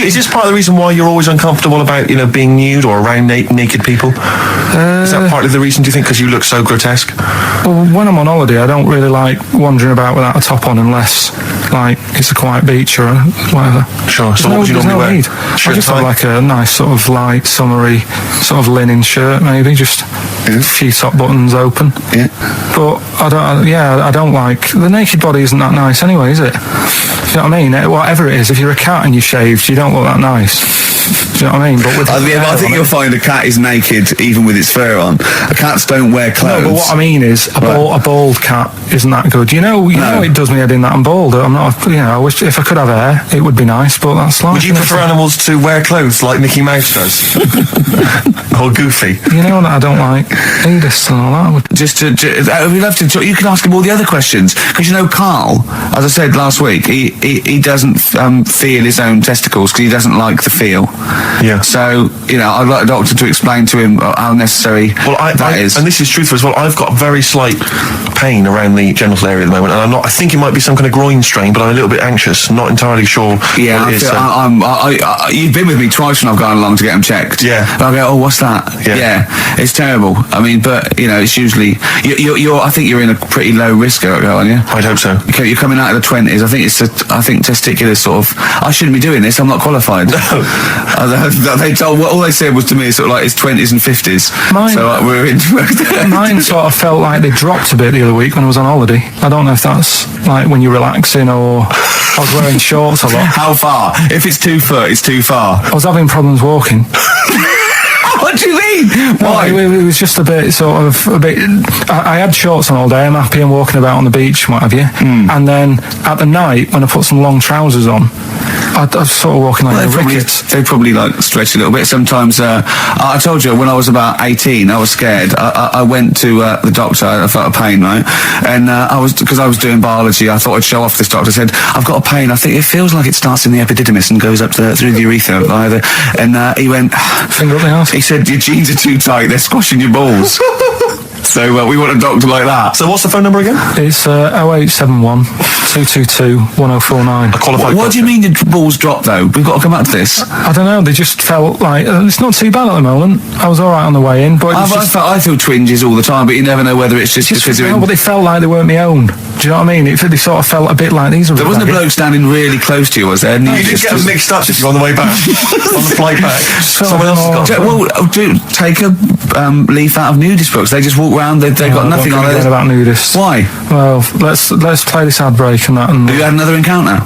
Is this part of the reason why you're always uncomfortable about being nude or around naked people? Is that partly the reason, do you think, because you look so grotesque?
Well, when I'm on holiday, I don't really like wandering about without a top on unless like it's a quiet beach or whatever.
Sure. So what would you normally wear?
I just have like a nice sort of light summery sort of linen shirt, maybe just a few top buttons open.
Yeah.
But I don't like the naked body. Isn't that nice anyway, is it? Do you know what I mean? Whatever it is, if you're a cat and you're shaved, you don't look that nice. Do you know what I mean? But with
I think you'll find a cat is naked even with its fur on. Cats don't wear clothes.
No, but what I mean is a bald cat isn't that good. You know it does me head in that I'm bald. I'm not. I wish if I could have hair, it would be nice. But that's life.
Would you prefer animals to wear clothes like Mickey Mouse does, or Goofy?
You know that I don't like nudist and all that.
We'd love to talk. You can ask him all the other questions because Karl, as I said last week, he he doesn't feel his own testicles because he doesn't like the feel.
Yeah.
So, I'd like a doctor to explain to him how necessary that is.
And this is truthful as well. I've got very slight pain around the genital area at the moment, and I think it might be some kind of groin strain, but I'm a little bit anxious, not entirely sure
Yeah,
what it is.
you've been with me twice when I've gone along to get them checked.
Yeah.
And I go, oh, what's that?
Yeah.
It's terrible. I mean, but, it's usually... I think you're in a pretty low risk, aren't you?
I'd hope so.
Okay, you're coming out of the 20s. I think testicular sort of... I shouldn't be doing this. I'm not qualified.
No.
All they said was to me, sort of like his 20s and 50s. We're in...
Mine sort of felt like they dropped a bit the other week when I was on holiday. I don't know if that's like when you're relaxing or I was wearing shorts a lot.
How far? If it's 2 foot, it's too far.
I was having problems walking.
What do you mean? Why?
It was just a bit. I had shorts on all day. I'm happy and walking about on the beach and what have you. And then at the night, when I put some long trousers on, I was sort of walking like a ricket.
They probably like stretch a little bit. Sometimes, I told you when I was about 18, I was scared. I went to the doctor. I felt a pain, right? And because I was doing biology, I thought I'd show off this doctor. I said, I've got a pain. I think it feels like it starts in the epididymis and goes up through the urethra. And he went,
finger up the arse.
He said, your jeans are too tight. They're squashing your balls. So we want a doctor like that.
So what's the phone number again?
It's 0871 222 1049.
A qualified
What do you mean your balls drop though? We've got to come up to this.
I don't know, they just felt like it's not too bad at the moment. I was alright on the way in, but
I feel twinges all the time, but you never know whether it's just because you're in...
but they felt like they weren't my own. Do you know what I mean? They sort of felt a bit like these are...
There wasn't a bloke standing really close to you, was there?
No, you didn't get mixed up if you're on the way back. On the flight back. Someone else has got...
Well, take a leaf out of nudist books. They just walk around, they've got nothing on it.
About nudists.
Why?
Well, let's play this ad break and that. And
have you had another encounter?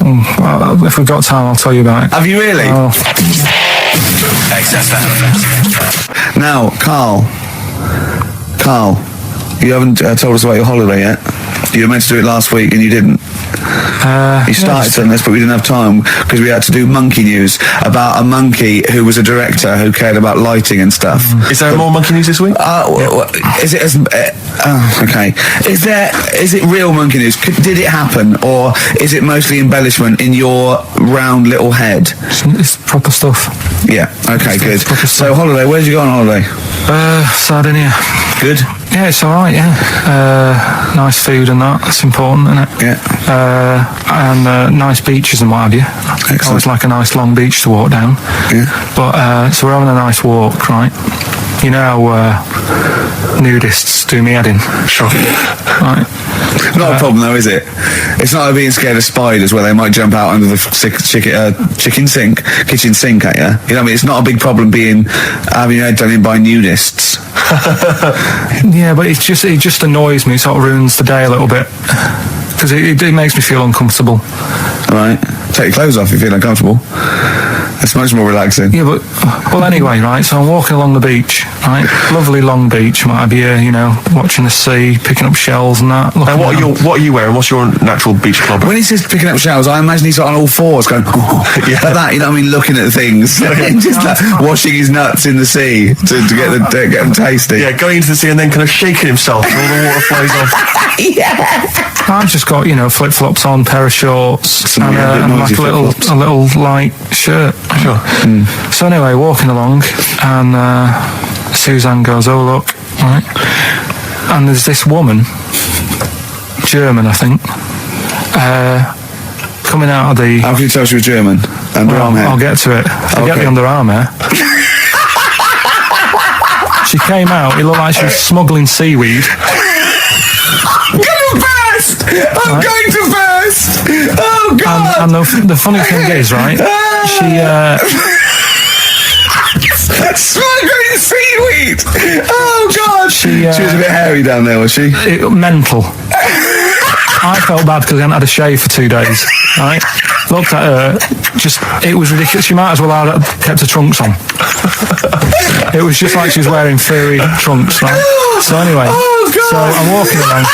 If we've got time, I'll tell you about it.
Have you really?
Oh.
XFM. Now, Karl, you haven't told us about your holiday yet. You were meant to do it last week and you didn't. You started on this, but we didn't have time because we had to do monkey news about a monkey who was a director who cared about lighting and stuff.
Is there more monkey news this week?
Is it okay? Is it real monkey news? Did it happen, or is it mostly embellishment in your round little head?
It's proper stuff.
Yeah. Okay. Good. So holiday. Where did you go on holiday?
Sardinia.
Good.
Yeah, it's all right. Yeah, nice food and that's important, isn't it?
Yeah.
And nice beaches and what have you.
Excellent.
Always like a nice long beach to walk down.
Yeah.
But so we're having a nice walk, right? You know how nudists do me head in.
Sure.
Right.
Not a problem though, is it? It's not like being scared of spiders where they might jump out under the kitchen sink at you. You know what I mean? It's not a big problem having your head done in by nudists.
Yeah, but it just annoys me. It sort of ruins the day a little bit because it makes me feel uncomfortable.
All right, take your clothes off if you feel uncomfortable. It's much more relaxing.
Yeah, but well, anyway, right. So I'm walking along the beach, right? Lovely long beach, might be here, watching the sea, picking up shells and that.
And what are you wearing? What's your natural beach club?
When he says picking up shells, I imagine he's on all fours going, like that. You know what I mean? Looking at things, just like washing his nuts in the sea to get them tasty.
Yeah, going into the sea and then kind of shaking himself, and all the water flows off.
Yeah.
I've just got flip flops on, pair of shorts, and like a little light shirt.
Sure.
So anyway, walking along, and Suzanne goes, "Oh look!" Right, and there's this woman, German, I think, coming out of the.
How can you tell she was German? Underarm hair.
I'll get to it. Forget the underarm hair. She came out. It looked like she was smuggling seaweed.
I'm going to burst! Oh, God!
And the funny thing is, right, she...
smuggling seaweed! Oh, God! She was a bit hairy down there, was she?
Mental. I felt bad because I hadn't had a shave for 2 days, right? Looked at her, it was ridiculous. She might as well have kept her trunks on. It was just like she was wearing furry trunks, right? So anyway, so I'm walking along.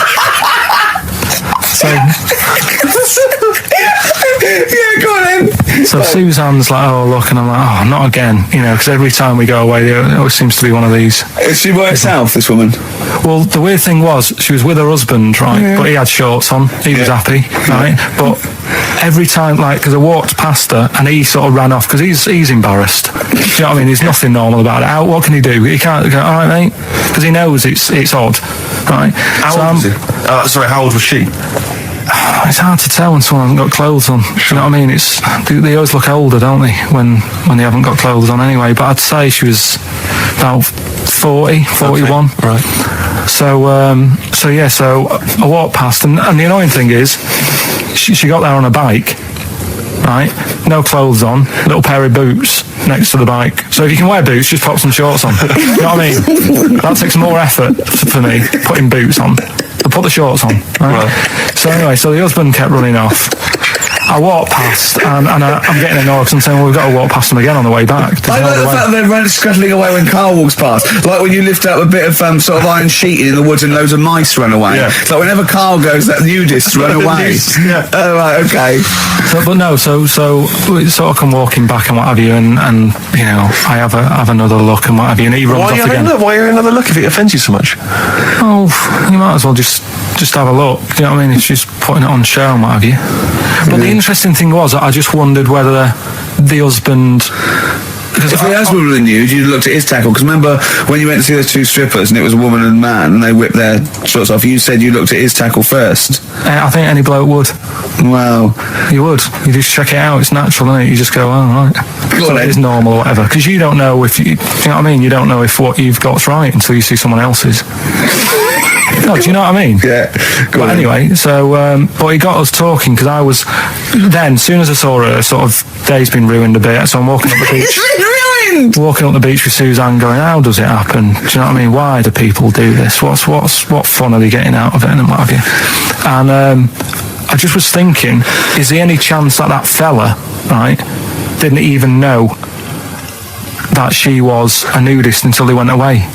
So, yeah, go on then. So Suzanne's like, oh, look, and I'm like, oh, not again, because every time we go away, there always seems to be one of these.
Is she by herself, this woman?
Well, the weird thing was, she was with her husband, right, but he had shorts on, he was happy, right, but every time, like, because I walked past her and he sort of ran off because he's embarrassed. Do you know what I mean? There's nothing normal about it. What can he do? He can't go, all right, mate, because he knows it's odd, right?
How old was he? Sorry, how old was she?
It's hard to tell when someone hasn't got clothes on. You know what I mean? They always look older, don't they, when they haven't got clothes on anyway. But I'd say she was about 40, 41.
Okay, right.
So I walked past, and the annoying thing is, she got there on a bike, right? No clothes on, little pair of boots next to the bike. So if you can wear boots, just pop some shorts on. You know what I mean? That takes more effort for me, putting boots on. I put the shorts on. Right? So anyway, so the husband kept running off. I walked past, and I'm getting annoyed because I'm saying, well, we've got to walk past them again on the way back.
I like the fact that they're scuttling away when Carl walks past. Like when you lift up a bit of sort of iron sheeting in the woods and loads of mice run away. Yeah. It's like whenever Carl goes, that nudists run away.
Yeah.
Oh, right, okay.
So we sort of come walking back and what have you, and you know, I have another look and what have you, and he runs off again.
Why are you another look if it offends you so much?
Oh, you might as well just have a look. Do you know what I mean? It's just putting it on show and what have you. But the interesting thing was, I just wondered whether the husband...
If the husband was nude, you'd looked at his tackle. Because remember, when you went to see those two strippers and it was a woman and a man and they whipped their shorts off, you said you looked at his tackle first.
I think any bloke would.
Well...
You would. You just check it out. It's natural, isn't it? You just go, oh, right. So it is normal or whatever. Because you don't know if... you know what I mean? You don't know if what you've got's right until you see someone else's. No, do you know what I mean?
Yeah.
But anyway, so but he got us talking because I was then, as soon as I saw her, sort of day's been ruined a bit. So I'm walking up the beach. Walking up the beach with Suzanne, going, how does it happen? Do you know what I mean? Why do people do this? What fun are they getting out of it, and what have you? And I just was thinking, is there any chance that fella, right, didn't even know that she was a nudist until they went away?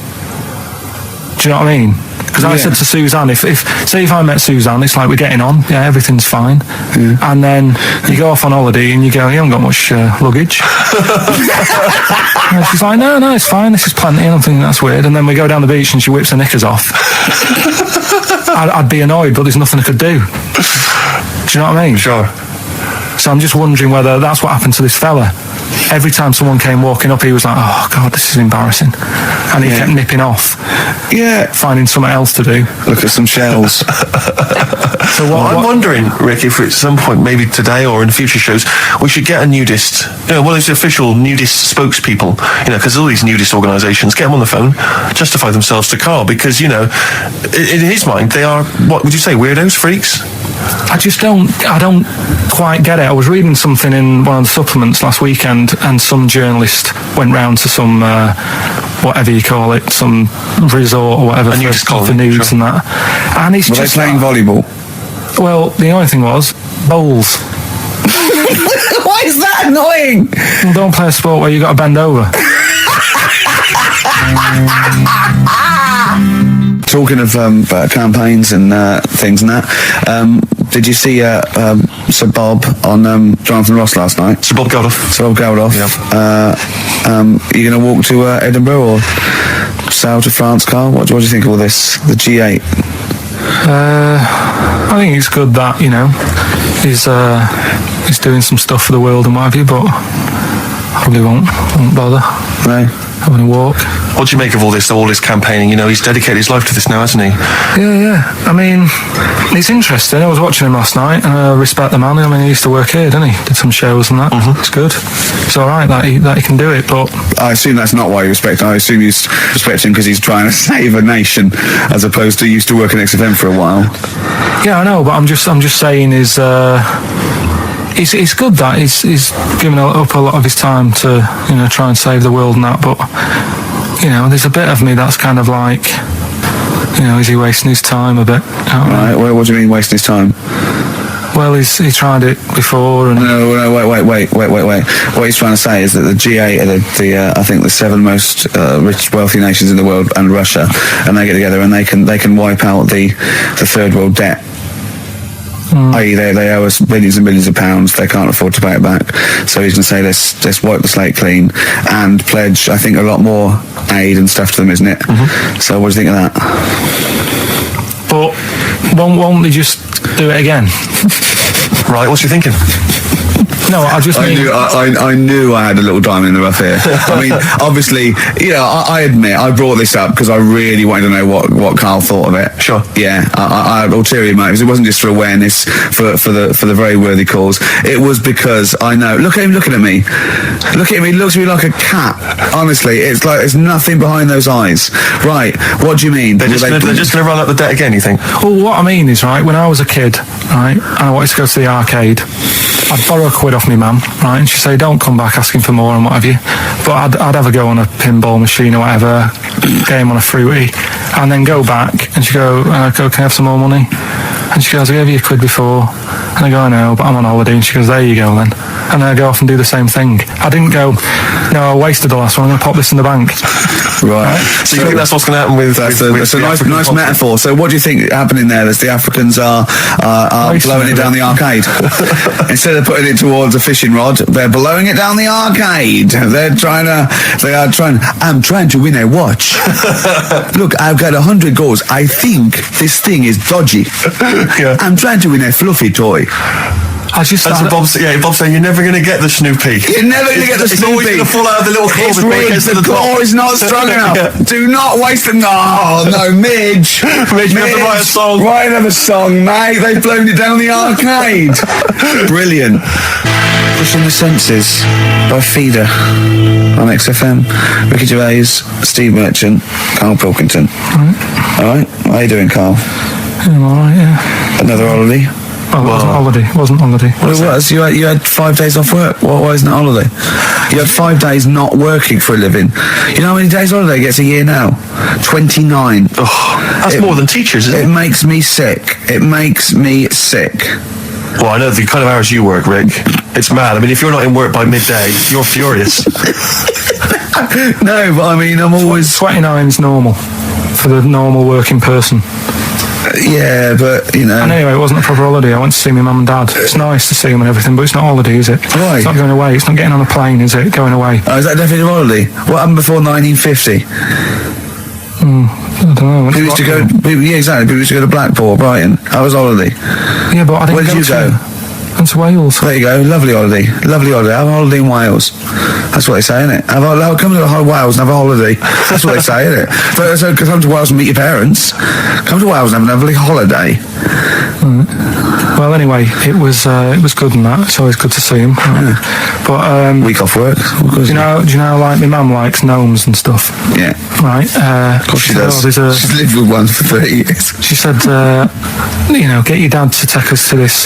Do you know what I mean? Because I said to Suzanne, if I met Suzanne, it's like we're getting on, yeah, everything's fine. Yeah. And then you go off on holiday and you go, you haven't got much luggage. And she's like, no, it's fine, this is plenty. And I'm thinking, that's weird. And then we go down the beach and she whips her knickers off. I'd be annoyed, but there's nothing I could do. Do you know what I mean?
Sure.
So I'm just wondering whether that's what happened to this fella. Every time someone came walking up, he was like, oh, God, this is embarrassing. And he kept nipping off.
Yeah.
Finding something else to do.
Look at some shells.
So I'm wondering, Rick, if at some point, maybe today or in future shows, we should get a nudist, one of those official nudist spokespeople, because all these nudist organisations, get them on the phone, justify themselves to Karl, because, in his mind, they are, what would you say, weirdos, freaks?
I don't quite get it. I was reading something in one of the supplements last weekend, and some journalist went round to some, whatever you call it, some resort or whatever for nudes and that. And it's
Were
just
they playing volleyball?
Well, the only thing was, bowls.
Why is that annoying?
Well, don't play a sport where you got to bend over.
Talking of campaigns and things and that, did you see Sir Bob on Jonathan Ross last night?
Sir Bob Geldof.
Yeah. Are you going to walk to Edinburgh or sail to France, Karl? What do you think of all this? The G8?
I think it's good that, he's doing some stuff for the world and what have you, but probably won't bother.
No.
Having a walk.
What do you make of all this campaigning? He's dedicated his life to this now, hasn't he?
Yeah. I mean, it's interesting. I was watching him last night, and I respect the man. I mean, he used to work here, didn't he? Did some shows and that. Mm-hmm. It's good. It's all right that he can do it, but...
I assume that's not why you respect him. I assume you respect him because he's trying to save a nation, as opposed to used to work in XFM for a while.
Yeah, I know, but I'm just saying is... It's good that he's given up a lot of his time to try and save the world and that, but there's a bit of me that's kind of like, is he wasting his time a bit?
Right. Well, what do you mean wasting his time?
Well, he tried it before. And
no, wait. What he's trying to say is that the G8 are the I think the 7 most rich, wealthy nations in the world, and Russia, and they get together and they can wipe out the third world debt. I.e. they owe us billions and billions of pounds. They can't afford to pay it back. So he's going to say, let's wipe the slate clean and pledge, I think, a lot more aid and stuff to them, isn't it? Mm-hmm. So what do you think of that?
But won't they just do it again?
Right, what's you thinking?
No, I just mean...
I knew I had a little diamond in the rough here. I mean, obviously, you know, I admit I brought this up because I really wanted to know what Karl thought of it.
Sure.
Yeah, I had ulterior motives. It wasn't just for awareness, for the very worthy cause. It was because I know. Look at him looking at me. Look at me. He looks at me like a cat. Honestly, it's like there's nothing behind those eyes. Right? What do you mean?
They're just going to run up the debt again, you think?
Well, what I mean is, right, when I was a kid, right, and I wanted to go to the arcade, I'd borrow a quid off my mum, right, and she'd say, don't come back asking for more and what have you. But I'd have a go on a pinball machine or whatever, game on a fruity, and then go back, and she'd go, can I have some more money? And she goes, I gave you a quid before. And I go, I know, but I'm on holiday. And she goes, there you go then. And then I go off and do the same thing. I didn't go, no, I wasted the last one, I'm going to pop this in the bank.
Right.
So you think that's what's going to happen with...
That's a nice metaphor. So what do you think happening there is the Africans are blowing it down the arcade? Instead of putting it towards a fishing rod, they're blowing it down the arcade. I'm trying to win a watch. Look, I've got 100 goals. I think this thing is dodgy.
Yeah.
I'm trying to win a fluffy toy.
I just
That's what Bob's saying, you're never going to get the Snoopy.
You're never going to get the
It's always
Snoopy.
going to fall out of the little claw
It's
before it
rigged.
gets to
The
the top.
claw is not strong enough.
Yeah.
Do not waste them. Oh, no, Midge.
Midge, you have to write a song.
Write another song, mate. They've blown it down the arcade. Brilliant. Pushing the Senses by Feeder on XFM. Ricky Gervais, Steve Merchant, Karl Pilkington. All right. How you doing, Karl?
I'm all right, yeah.
Another holiday?
Well, it wasn't holiday.
Well, it was. You had 5 days off work. Why isn't it holiday? You had 5 days not working for a living. You know how many days holiday gets a year now? 29.
That's more than teachers, isn't it?
It makes me sick. It makes me sick.
Well, I know the kind of hours you work, Rick. It's mad. I mean, if you're not in work by midday, you're furious.
No, but I mean, I'm always...
29's normal for the normal working person.
Yeah, but, you know...
And anyway, it wasn't a proper holiday. I went to see my mum and dad. It's nice to see them and everything, but it's not holiday, is it?
Why?
It's not going away. It's not getting on a plane, is it? Going away.
Oh, is that definitely a holiday? What happened before 1950?
I don't know.
People used to go... Yeah, exactly. People used to go to Blackpool, Brighton. That was holiday.
Yeah, but I didn't
Where did you go?
Went to Wales.
There you go. Lovely holiday. Lovely holiday. Have a holiday in Wales. That's what they say, isn't it? Come to Wales and have a holiday. That's what they say, isn't it? So come to Wales and meet your parents. Come to Wales and have a lovely holiday.
Well, anyway, it was good and that. It's always good to see him.
Yeah.
But
Week off work.
do you know, like my mum likes gnomes and stuff.
Yeah.
Right.
Of course she does. She's lived with one for 30 years.
She said, get your dad to take us to this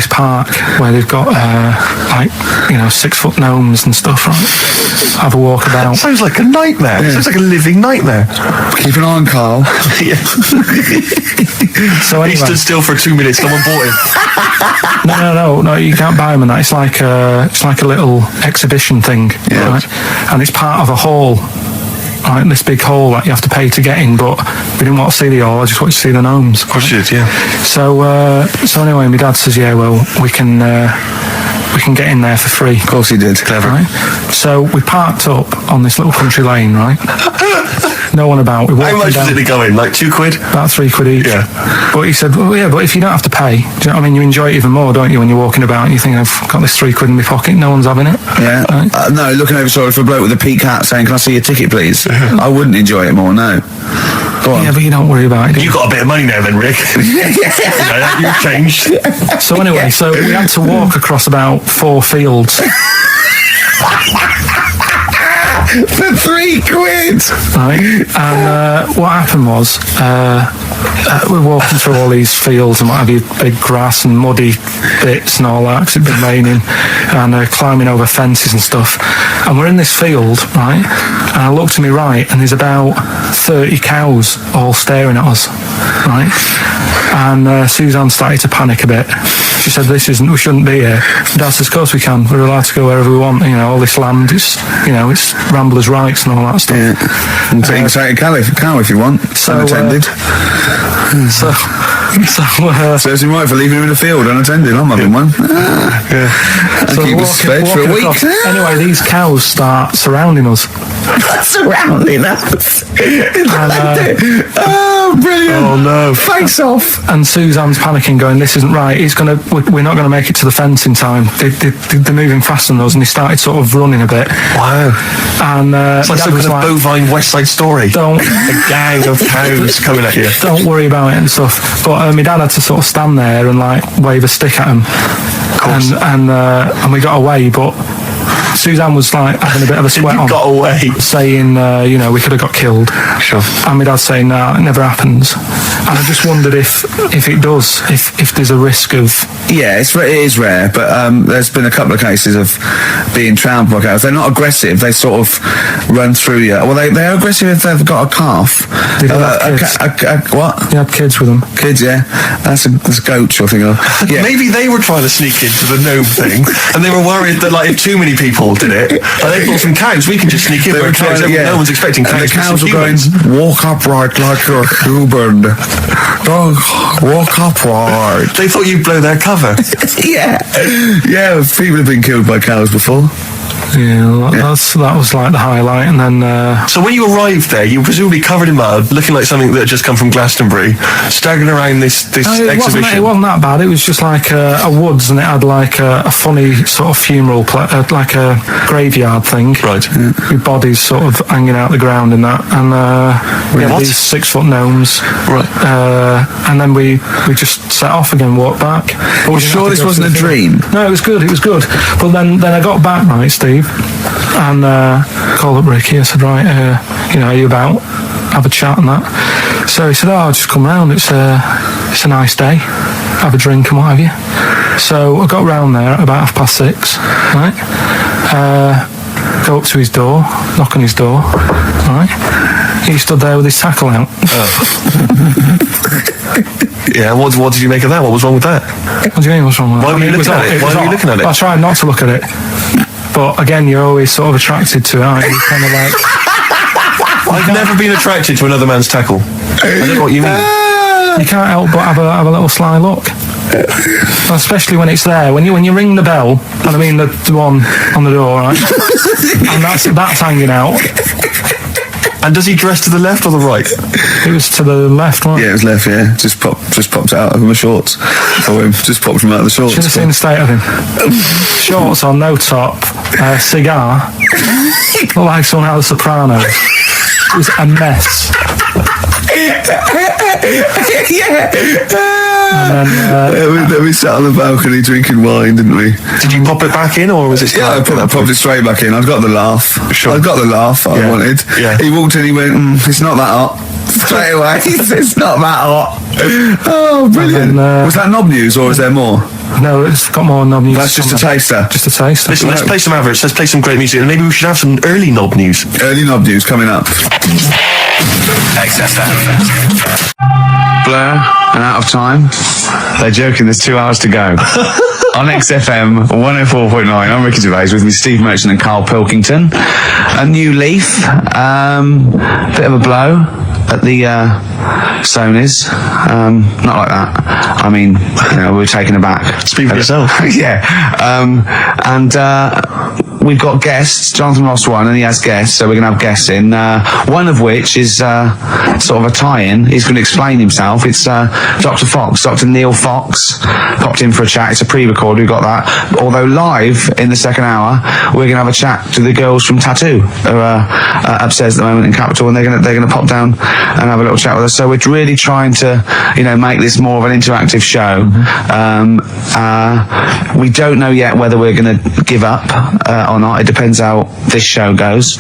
park where they've got 6-foot gnomes and stuff. Right. Have a walk about.
Sounds like a nightmare.
Yeah.
Sounds like a living nightmare.
Keep an eye on Karl.
Yeah.
So anyway,
He stood still for 2 minutes. Someone bought him.
No. You can't buy them and that. It's like a little exhibition thing,
Yeah.
right? And it's part of a hall. Right, this big hall that you have to pay to get in, but we didn't want to see the hall. I just wanted to see the gnomes.
Of course you did, yeah.
So anyway, my dad says, yeah, well, we can get in there for free.
Of course he did.
Clever.
Right? So we parked up on this little country lane, right? No one about. We walked
How much
down,
was it to go in? Like £2?
about £3 each.
Yeah.
But he said, well, yeah, but if you don't have to pay, do you know what I mean? You enjoy it even more, don't you, when you're walking about and you think, I've got this £3 in my pocket, no one's having it.
Yeah.
Right?
No, looking over sorry for a bloke with a peak hat saying, can I see your ticket, please? I wouldn't enjoy it more, no. Go on.
Yeah, but you don't worry about it. do
You got a bit of money now then, Rick. You've changed.
So anyway, so we had to walk across about 4 fields.
For £3.
Right, and what happened was we're walking through all these fields and what have you, big grass and muddy bits and all that because it'd been raining, and climbing over fences and stuff, and we're in this field, right, and I look to my right and there's about 30 cows all staring at us, right, and Suzanne started to panic a bit. She said, we shouldn't be here. Dad says, of course we can, we're allowed to go wherever we want, all this land, it's Ramblers' rights and all that stuff.
Yeah. And so you can take a cow if you want.
So,
Unattended.
So
Serves him right for leaving him in the field unattended. I'm having one. And
So
keep us fed for a week.
across. Anyway, these cows start surrounding us.
Surrounding us. Oh, brilliant.
Oh no.
Face off.
And Suzanne's panicking, going, "This isn't right. We're not going to make it to the fence in time. They're moving faster than us." And he started sort of running a bit.
Wow.
And
It's like
Dad
some
was
kind of bovine West Side Story.
Don't
A gang of cows coming at you.
don't worry about it and stuff. But my dad had to sort of stand there and like wave a stick at him, and we got away. But Suzanne was like having a bit of a sweat
You
on,
got away.
saying, we could have got killed.
Sure.
And my dad's saying, "No, it never happens." And I just wondered if it does, if there's a risk of.
Yeah, it is rare, but there's been a couple of cases of being trampled by cows. They're not aggressive; they sort of run through you. Well, they're aggressive if they've got a calf.
Did they have kids?
What?
He had kids with them.
Kids, yeah. That's a goat you're thinking of. Yeah.
Maybe they were trying to sneak into the gnome thing, and they were worried that like if too many people did it, and they thought some cows, we can just sneak in.
They were
cows,
trying to,
no one's expecting cows.
And the
to be
cows
some
were going,
humans.
walk upright like you're human. Don't walk upright.
They thought you'd blow their cover.
Yeah. Yeah, people have been killed by cows before.
Yeah, that was like the highlight. And then
So when you arrived there, you were presumably covered in mud, looking like something that had just come from Glastonbury, staggering around this
it
exhibition.
wasn't that bad. It was just like a woods, and it had like a funny sort of funeral, like a graveyard thing.
Right.
With bodies sort of hanging out the ground and that. And we had
What?
these 6-foot gnomes.
Right.
And then we just set off again, walked back. But we didn't
Sure
have to
this
go
wasn't
to
a
the film.
dream?
No, it was good. But then I got back, right, Steve, and called up Ricky. I said, right, are you about? Have a chat and that. So he said, I'll just come round. It's a nice day. Have a drink and what have you. So I got round there at about 6:30, right? Go up to his door, knock on his door, right? He stood there with his tackle out.
Yeah, what did you make of that? What was wrong with that?
What do you mean, what's wrong with that?
Why were you looking at it? Why were you looking at it?
I tried not to look at it. But again, you're always sort of attracted to it, aren't you? Kind of like...
I've never been attracted to another man's tackle. I don't know what you mean.
You can't help but have a little sly look. Especially when it's there. When you ring the bell, and I mean the one on the door, right? And that's hanging out.
And does he dress to the left or the right?
It was to the left, right?
Yeah, it was left, yeah. Just popped out of my shorts. For him. Just popped him out of the shorts.
Should have seen the state of him. Shorts on, no top, cigar. Looked like someone out of The Sopranos. It was a mess.
Yeah.
And then,
We sat on the balcony drinking wine, didn't we?
Did you pop it back in, or was it?
Yeah, I popped it straight back in. I got the laugh.
Sure.
I got the laugh I
Yeah.
wanted.
Yeah.
He walked in, he went, it's not that hot. Straight away, it's not that hot. Oh, brilliant.
And then,
was that knob news, or is there more?
no, it's got more knob news.
That's just a taster.
Just a taster.
Listen, let's play some adverts. Let's play some great music, and maybe we should have some early knob news.
Early knob news coming up.
XFM.
Blur and Out of Time. They're joking, there's 2 hours to go. On XFM 104.9, I'm Ricky Gervais, with me Steve Merchant and Karl Pilkington. A new leaf, bit of a blow at the Sonys. Not like that. I mean, we were taken aback.
Speak for yourself.
Yeah. We've got guests. Jonathan lost one, and he has guests, so we're going to have guests in. One of which is sort of a tie-in. He's going to explain himself. It's Dr. Fox, Dr. Neil Fox, popped in for a chat. It's a pre-record. We got that. Although live in the second hour, we're going to have a chat to the girls from Tattoo, who are upstairs at the moment in Capital, and they're going to pop down and have a little chat with us. So we're really trying to, make this more of an interactive show. We don't know yet whether we're going to give up or not. It depends how this show goes.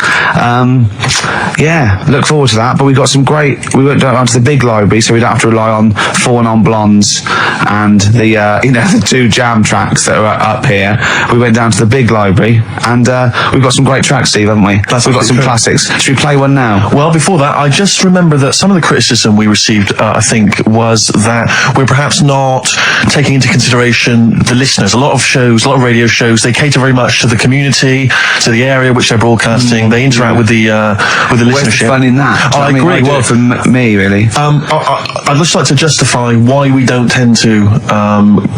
Look forward to that. But we got some great. We went down to the big library, so we don't have to rely on 4 non-blondes and the the 2 jam tracks that are up here. We went down to the big library, and we've got some great tracks, Steve, haven't we? We've got some classics. Should we play one now?
Well, before that, I just remember that some of the criticism we received, I think, was that we're perhaps not taking into consideration the listeners. A lot of radio shows, they cater very much to the community. proximity to the area which they're broadcasting. They interact with the listenership.
Where's the fun in that?
I agree.
Well, for me, really.
I'd just like to justify why we don't tend to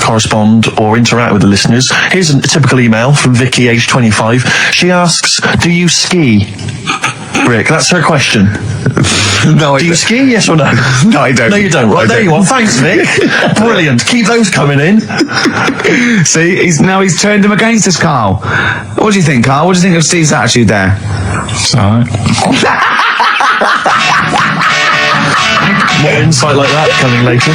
correspond or interact with the listeners. Here's a typical email from Vicky, age 25. She asks, do you ski? Rick, that's her question.
No,
do you ski? Yes or no?
No, I don't.
No, you don't. Right, there you are. Thanks, Vic. Brilliant. Keep those coming in.
See, he's turned him against us, Carl. What do you think, Carl? What do you think of Steve's attitude there?
It's all right.
More insight like that coming later.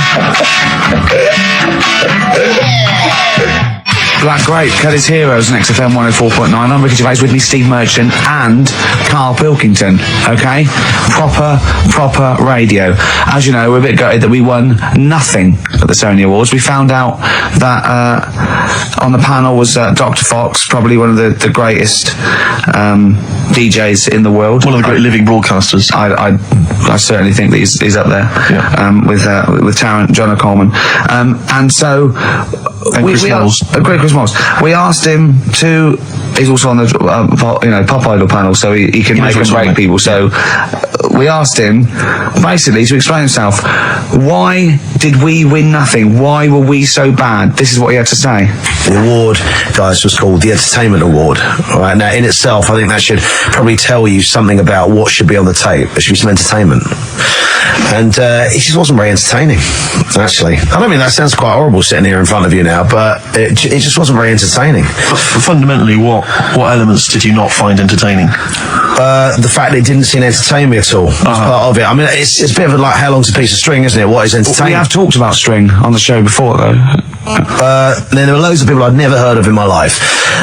Black Grape, Kelly's Heroes, and XFM 104.9. I'm Ricky Gervais, with me Steve Merchant and Karl Pilkington. Okay? Proper radio. As you know, we're a bit gutted that we won nothing at the Sony Awards. We found out that on the panel was Dr. Fox, probably one of the greatest DJs in the world.
One of the great living broadcasters.
I certainly think that he's up there, with Tarrant, John O'Coleman. And so... Chris Moss. We asked him to. He's also on the Pop Idol panel, so he can make and break people. So we asked him basically to explain himself. Why did we win nothing? Why were we so bad? This is what he had to say.
The award, guys, was called the Entertainment Award. All right, now in itself, I think that should probably tell you something about what should be on the tape. There should be some entertainment. And it just wasn't very entertaining, actually. I don't mean that sounds quite horrible sitting here in front of you now, but it just wasn't very entertaining.
Fundamentally, what elements did you not find entertaining?
The fact that it didn't seem to entertain me at all was part of it. I mean, it's a bit of like, how long's a piece of string, isn't it? What is entertaining?
We have talked about string on the show before, though.
Then there were loads of people I'd never heard of in my life,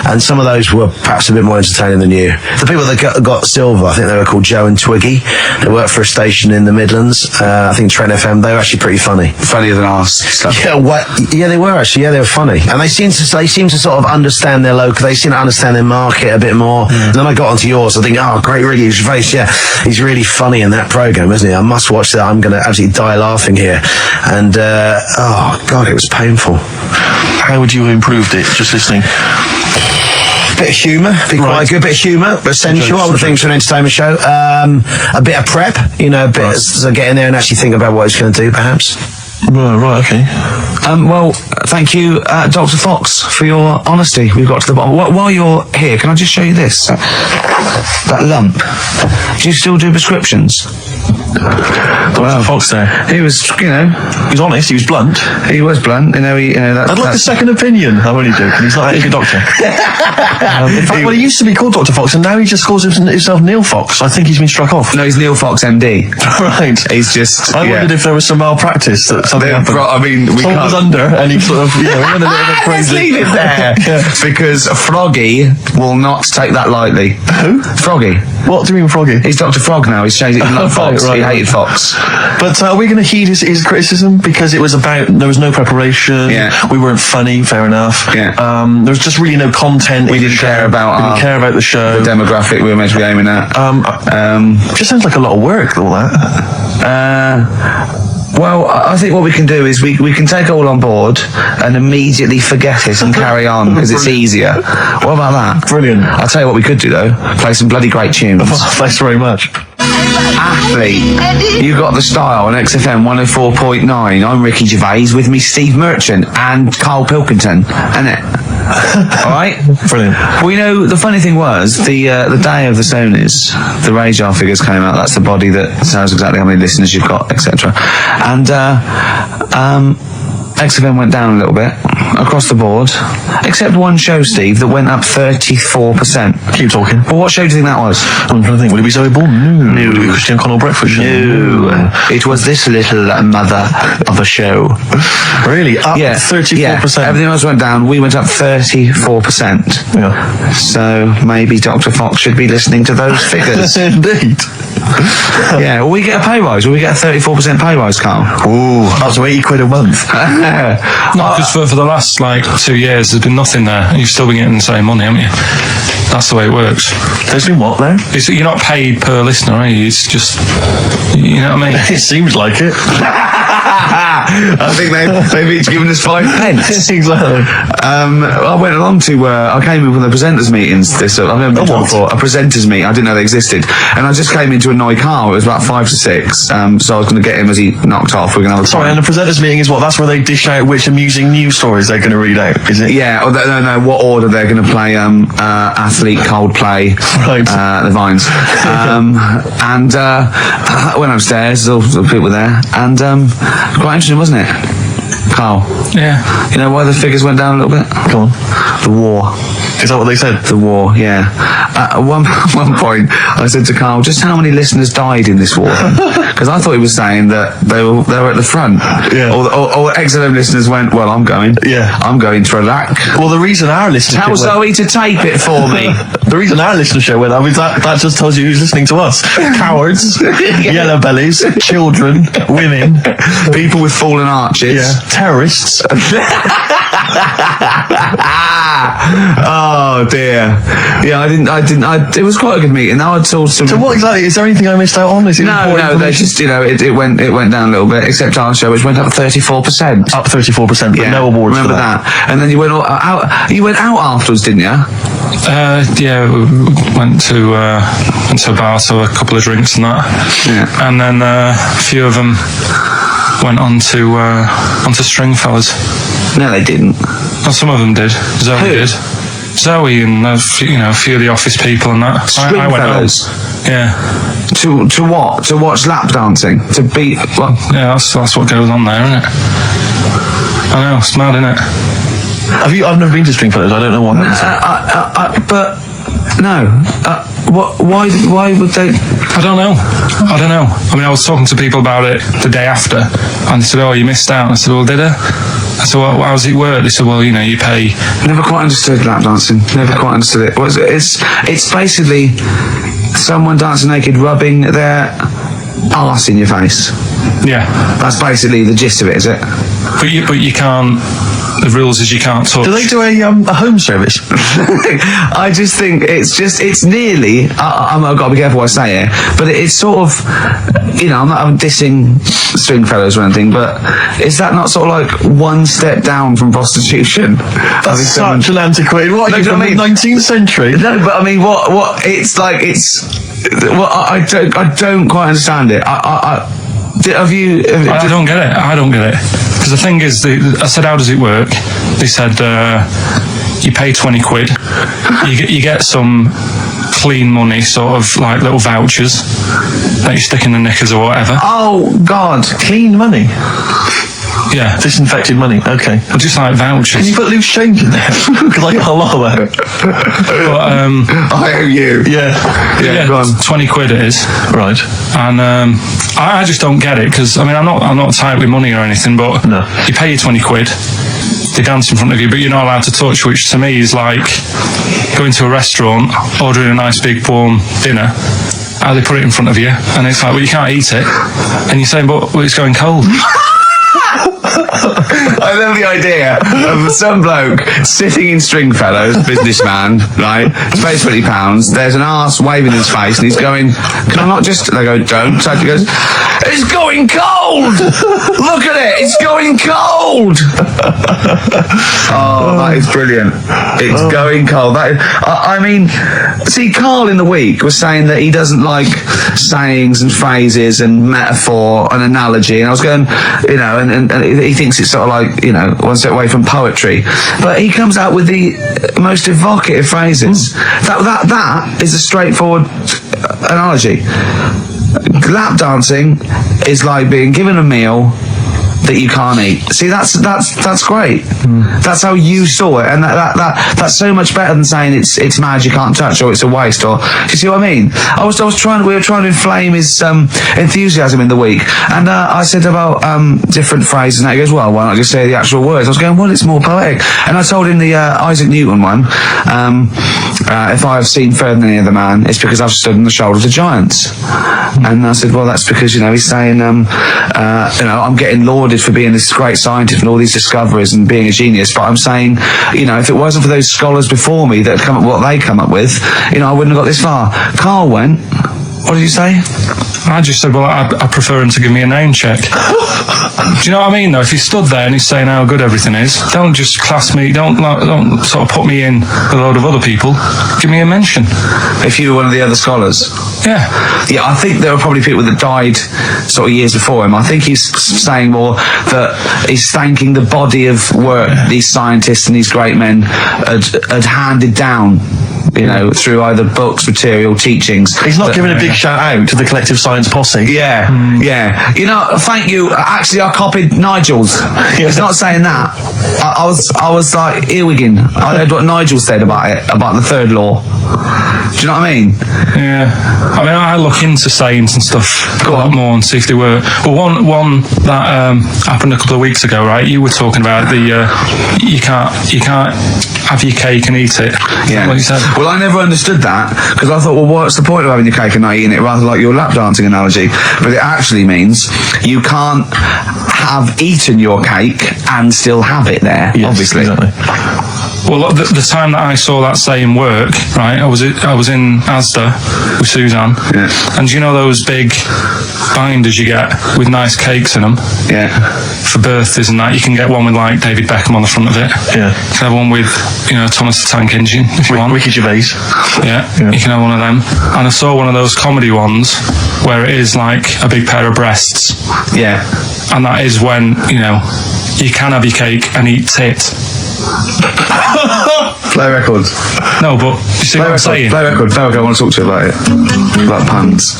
and some of those were perhaps a bit more entertaining than you. The people that got silver, I think they were called Joe and Twiggy. They worked for a station in the Midlands, I think Trent FM. They were actually pretty funny.
Funnier than ours.
Yeah, they were actually. Yeah, they were funny, and they seem to sort of understand their local. They seem to understand their market a bit more. And then I got onto yours. I think, oh, great, Ricky Gervais. Yeah, he's really funny in that program, isn't he? I must watch that. I'm going to absolutely die laughing here. And oh God, it was painful.
How would you have improved it, just listening?
Bit of humour, quite good. Bit of humour, but essential. I would think for an entertainment show. A bit of prep, a bit so get in there and actually think about what it's going to do, perhaps.
Right, okay.
Well, thank you, Dr. Fox, for your honesty. We've got to the bottom. While you're here, can I just show you this? That lump. Do you still do prescriptions?
Dr. Fox there.
He was,
he was honest, he was blunt.
He was blunt,
I'd like a second opinion. I'm only joking, he's not actually a doctor. In fact, he used to be called Dr. Fox, and now he just calls himself Neil Fox. I think he's been struck off.
No, he's Neil Fox MD.
Right.
He's just...
I wondered if there was some malpractice that something happened.
We
Someone was under, and he sort of, went a little bit crazy.
Let's leave it there. Because Froggy will not take that lightly.
Who?
Froggy.
What do you mean Froggy?
He's Dr. Frog now. He's changed it to Fox.
Right.
He hated Fox.
But are we going to heed his criticism? Because it was there was no preparation.
Yeah.
We weren't funny, fair enough.
Yeah.
There was just really no content.
We didn't care about
the show.
The demographic we were meant to be aiming at.
Just sounds like a lot of work, all that.
Well, I think what we can do is we can take it all on board and immediately forget it and carry on because it's easier. What about that?
Brilliant.
I'll tell you what we could do, though. Play some bloody great tunes.
Thanks very much.
Athlete, you got the style on XFM 104.9. I'm Ricky Gervais, with me Steve Merchant and Karl Pilkington, innit? Alright?
Brilliant.
Well, the funny thing was, the day of the Sonys, the radar figures came out. That's the body that tells exactly how many listeners you've got, etc. And XFM went down a little bit across the board, except one show, Steve, that went up 34%.
Keep talking.
Well, what show do you think that was?
I'm trying to think. Would it be Zoe Bourne? No. Would it be Christian Connell Breakfast Show?
No. It was this little mother of a show.
Really? Up 34%?
Yeah. Everything else went down. We went up 34%.
Yeah.
So maybe Dr. Fox should be listening to those figures.
Indeed.
Yeah. Will we get a pay rise? Will we get a 34% pay rise, Carl?
Ooh. Up to £80 a month.
No, because for the last 2 years there's been nothing there. You've still been getting the same money, haven't you? That's the way it works.
There's been what there?
You're not paid per listener, are you? It's just, you know what I mean?
It seems like it.
I think they've each given us 5 pence.
Exactly.
I went along to, I came in from the presenters meetings. I've never been to one before. A presenters meet. I didn't know they existed. And I just came in to annoy Carl. It was about 5 to 6. So I was going to get him as he knocked off. We're going to have a
Sorry,
pint.
and the presenters meeting is what? That's where they dish out which amusing news stories they're going to read out, is it?
Yeah, no, what order they're going to play Athlete, Coldplay,
Right.
the Vines. And I went upstairs, all the people were there, and quite interesting, wasn't it, Carl?
Yeah.
You know why the figures went down a little bit?
Go on.
The war.
Is that what they said?
The war, yeah. At one point, I said to Carl, just how many listeners died in this war? Because I thought he was saying that they were at the front.
Yeah.
Or XFM listeners went, well, I'm going.
Yeah.
I'm going to Iraq.
Well, the reason our listeners...
Tell Zoe to tape it for me.
The reason our listenership went up is that just tells you who's listening to us. Cowards, yellow bellies, children, women,
People with fallen arches.
terrorists.
Oh dear. Yeah, it was quite a good meeting. Now I saw some.
So what exactly? Is there anything I missed out on? Is it
No,
important
they
information?
just, it went down a little bit, except our show, which went up 34%.
Up 34%, but no awards
Remember
for that.
And then you went out. You went out afterwards, didn't you?
Yeah, we went to a bar, so a couple of drinks and that.
Yeah.
And then a few of them went onto Stringfellas.
No, they didn't.
Well, some of them did. Zoe
Who?
did. Zoe and a few of the office people and that. I went out.
Stringfellas?
Yeah.
To what? To watch lap dancing? To beat what?
Yeah, that's what goes on there, isn't it? I know, it's mad, isn't it?
I've never been to Stringfellows. I don't know what that is.
But no. Why would they?
I don't know. I mean, I was talking to people about it the day after, and they said, "Oh, you missed out." And I said, "Well, did I?" I said, "Well, how does it work?" They said, "Well, you pay."
Never quite understood lap dancing. Never quite understood it. It's basically someone dancing naked, rubbing their arse in your face.
Yeah.
That's basically the gist of it, is it?
But you can't. The rules is you can't touch.
Do they do a home service?
I just think it's nearly. I've got to be careful what I say here, but it's sort of. I'm dissing Stringfellows or anything, but is that not sort of like one step down from prostitution?
That's such an antiquated. What are you
No,
from
I
the
mean-
19th century?
No, but I mean, what? It's like it's. Well, I don't quite understand it. Have you?
I don't get it. Because the thing is, I said, how does it work? They said, you pay 20 quid. You get some clean money, sort of like little vouchers that you stick in the knickers or whatever.
Oh God!
Clean money.
Yeah.
Disinfected money. Okay.
But just like
Can
vouchers.
you put loose change in there? Because I got a lot of that.
But,
I owe you.
Yeah.
Go on.
20 quid it is.
Right.
And I just don't get it, because I mean, I'm not tight with money or anything, but
No.
you pay your 20 quid, they dance in front of you, but you're not allowed to touch, which to me is like going to a restaurant, ordering a nice big warm dinner, how they put it in front of you, and it's like, well, you can't eat it, and you're saying, but it's going cold.
I love the idea of some bloke sitting in Stringfellows, businessman, right? Pays £20. There's an arse waving in his face, and he's going, "Can I not just?" They go, "Don't." So he goes, "It's going cold. Look at it. It's going cold." Oh, that is brilliant. It's going cold. I mean, see, Carl in the week was saying that he doesn't like sayings and phrases and metaphor and analogy, and I was going, and he thinks it's sort of like, one step away from poetry, but he comes out with the most evocative phrases. That is a straightforward analogy. Lap dancing is like being given a meal that you can't eat. See, that's great. That's how you saw it, and that's so much better than saying it's mad, you can't touch, or it's a waste, or you see what I mean? We were trying to inflame his enthusiasm in the week, and I said about different phrases, and he goes, well, why not just say the actual words? I was going, well, it's more poetic, and I told him the Isaac Newton one. If I have seen further than any other man, it's because I've stood on the shoulders of giants. And I said, well, that's because he's saying, I'm getting lauded for being this great scientist and all these discoveries and being a genius, but I'm saying, if it wasn't for those scholars before me that come up with what they come up with, I wouldn't have got this far. Carl went, What did you say?
I just said, well, I prefer him to give me a name check. Do you know what I mean, though? If he stood there and he's saying how good everything is, don't just class me, don't sort of put me in with a load of other people. Give me a mention.
If you were one of the other scholars?
Yeah.
Yeah, I think there were probably people that died sort of years before him. I think he's saying more that he's thanking the body of work these scientists and these great men had handed down, you know, through either books, material, teachings.
He's not giving a big shout out to the collective science posse.
Yeah, yeah. You know, thank you. Actually, I copied Nigel's. He's not saying that. I was like earwigging. I heard what Nigel said about it, about the third law. Do you know what I mean?
Yeah. I mean, I look into sayings and stuff a lot more and see if they were. Well, one that happened a couple of weeks ago, right? You were talking about the you can't have your cake and eat it.
Yeah.
What you said.
Well, I never understood that because I thought, well, what's the point of having your cake and not eating it? Rather like your lap dancing analogy. But it actually means you can't have eaten your cake and still have it there.
Yes,
obviously.
Exactly.
Well, the time that I saw that saying work, right, I was in Asda with Suzanne, and you know those big binders you get with nice cakes in them?
Yeah.
For birthdays and that, you can get one with like David Beckham on the front of it.
Yeah.
You can have one with, you know, Thomas the Tank Engine, if you want.
Ricky Gervais.
Yeah, you can have one of them. And I saw one of those comedy ones where it is like a big pair of breasts.
Yeah.
And that is when, you know, you can have your cake and eat tit.
Play records.
No, but you see what I'm saying?
Play record. I want to talk to you about it. About puns.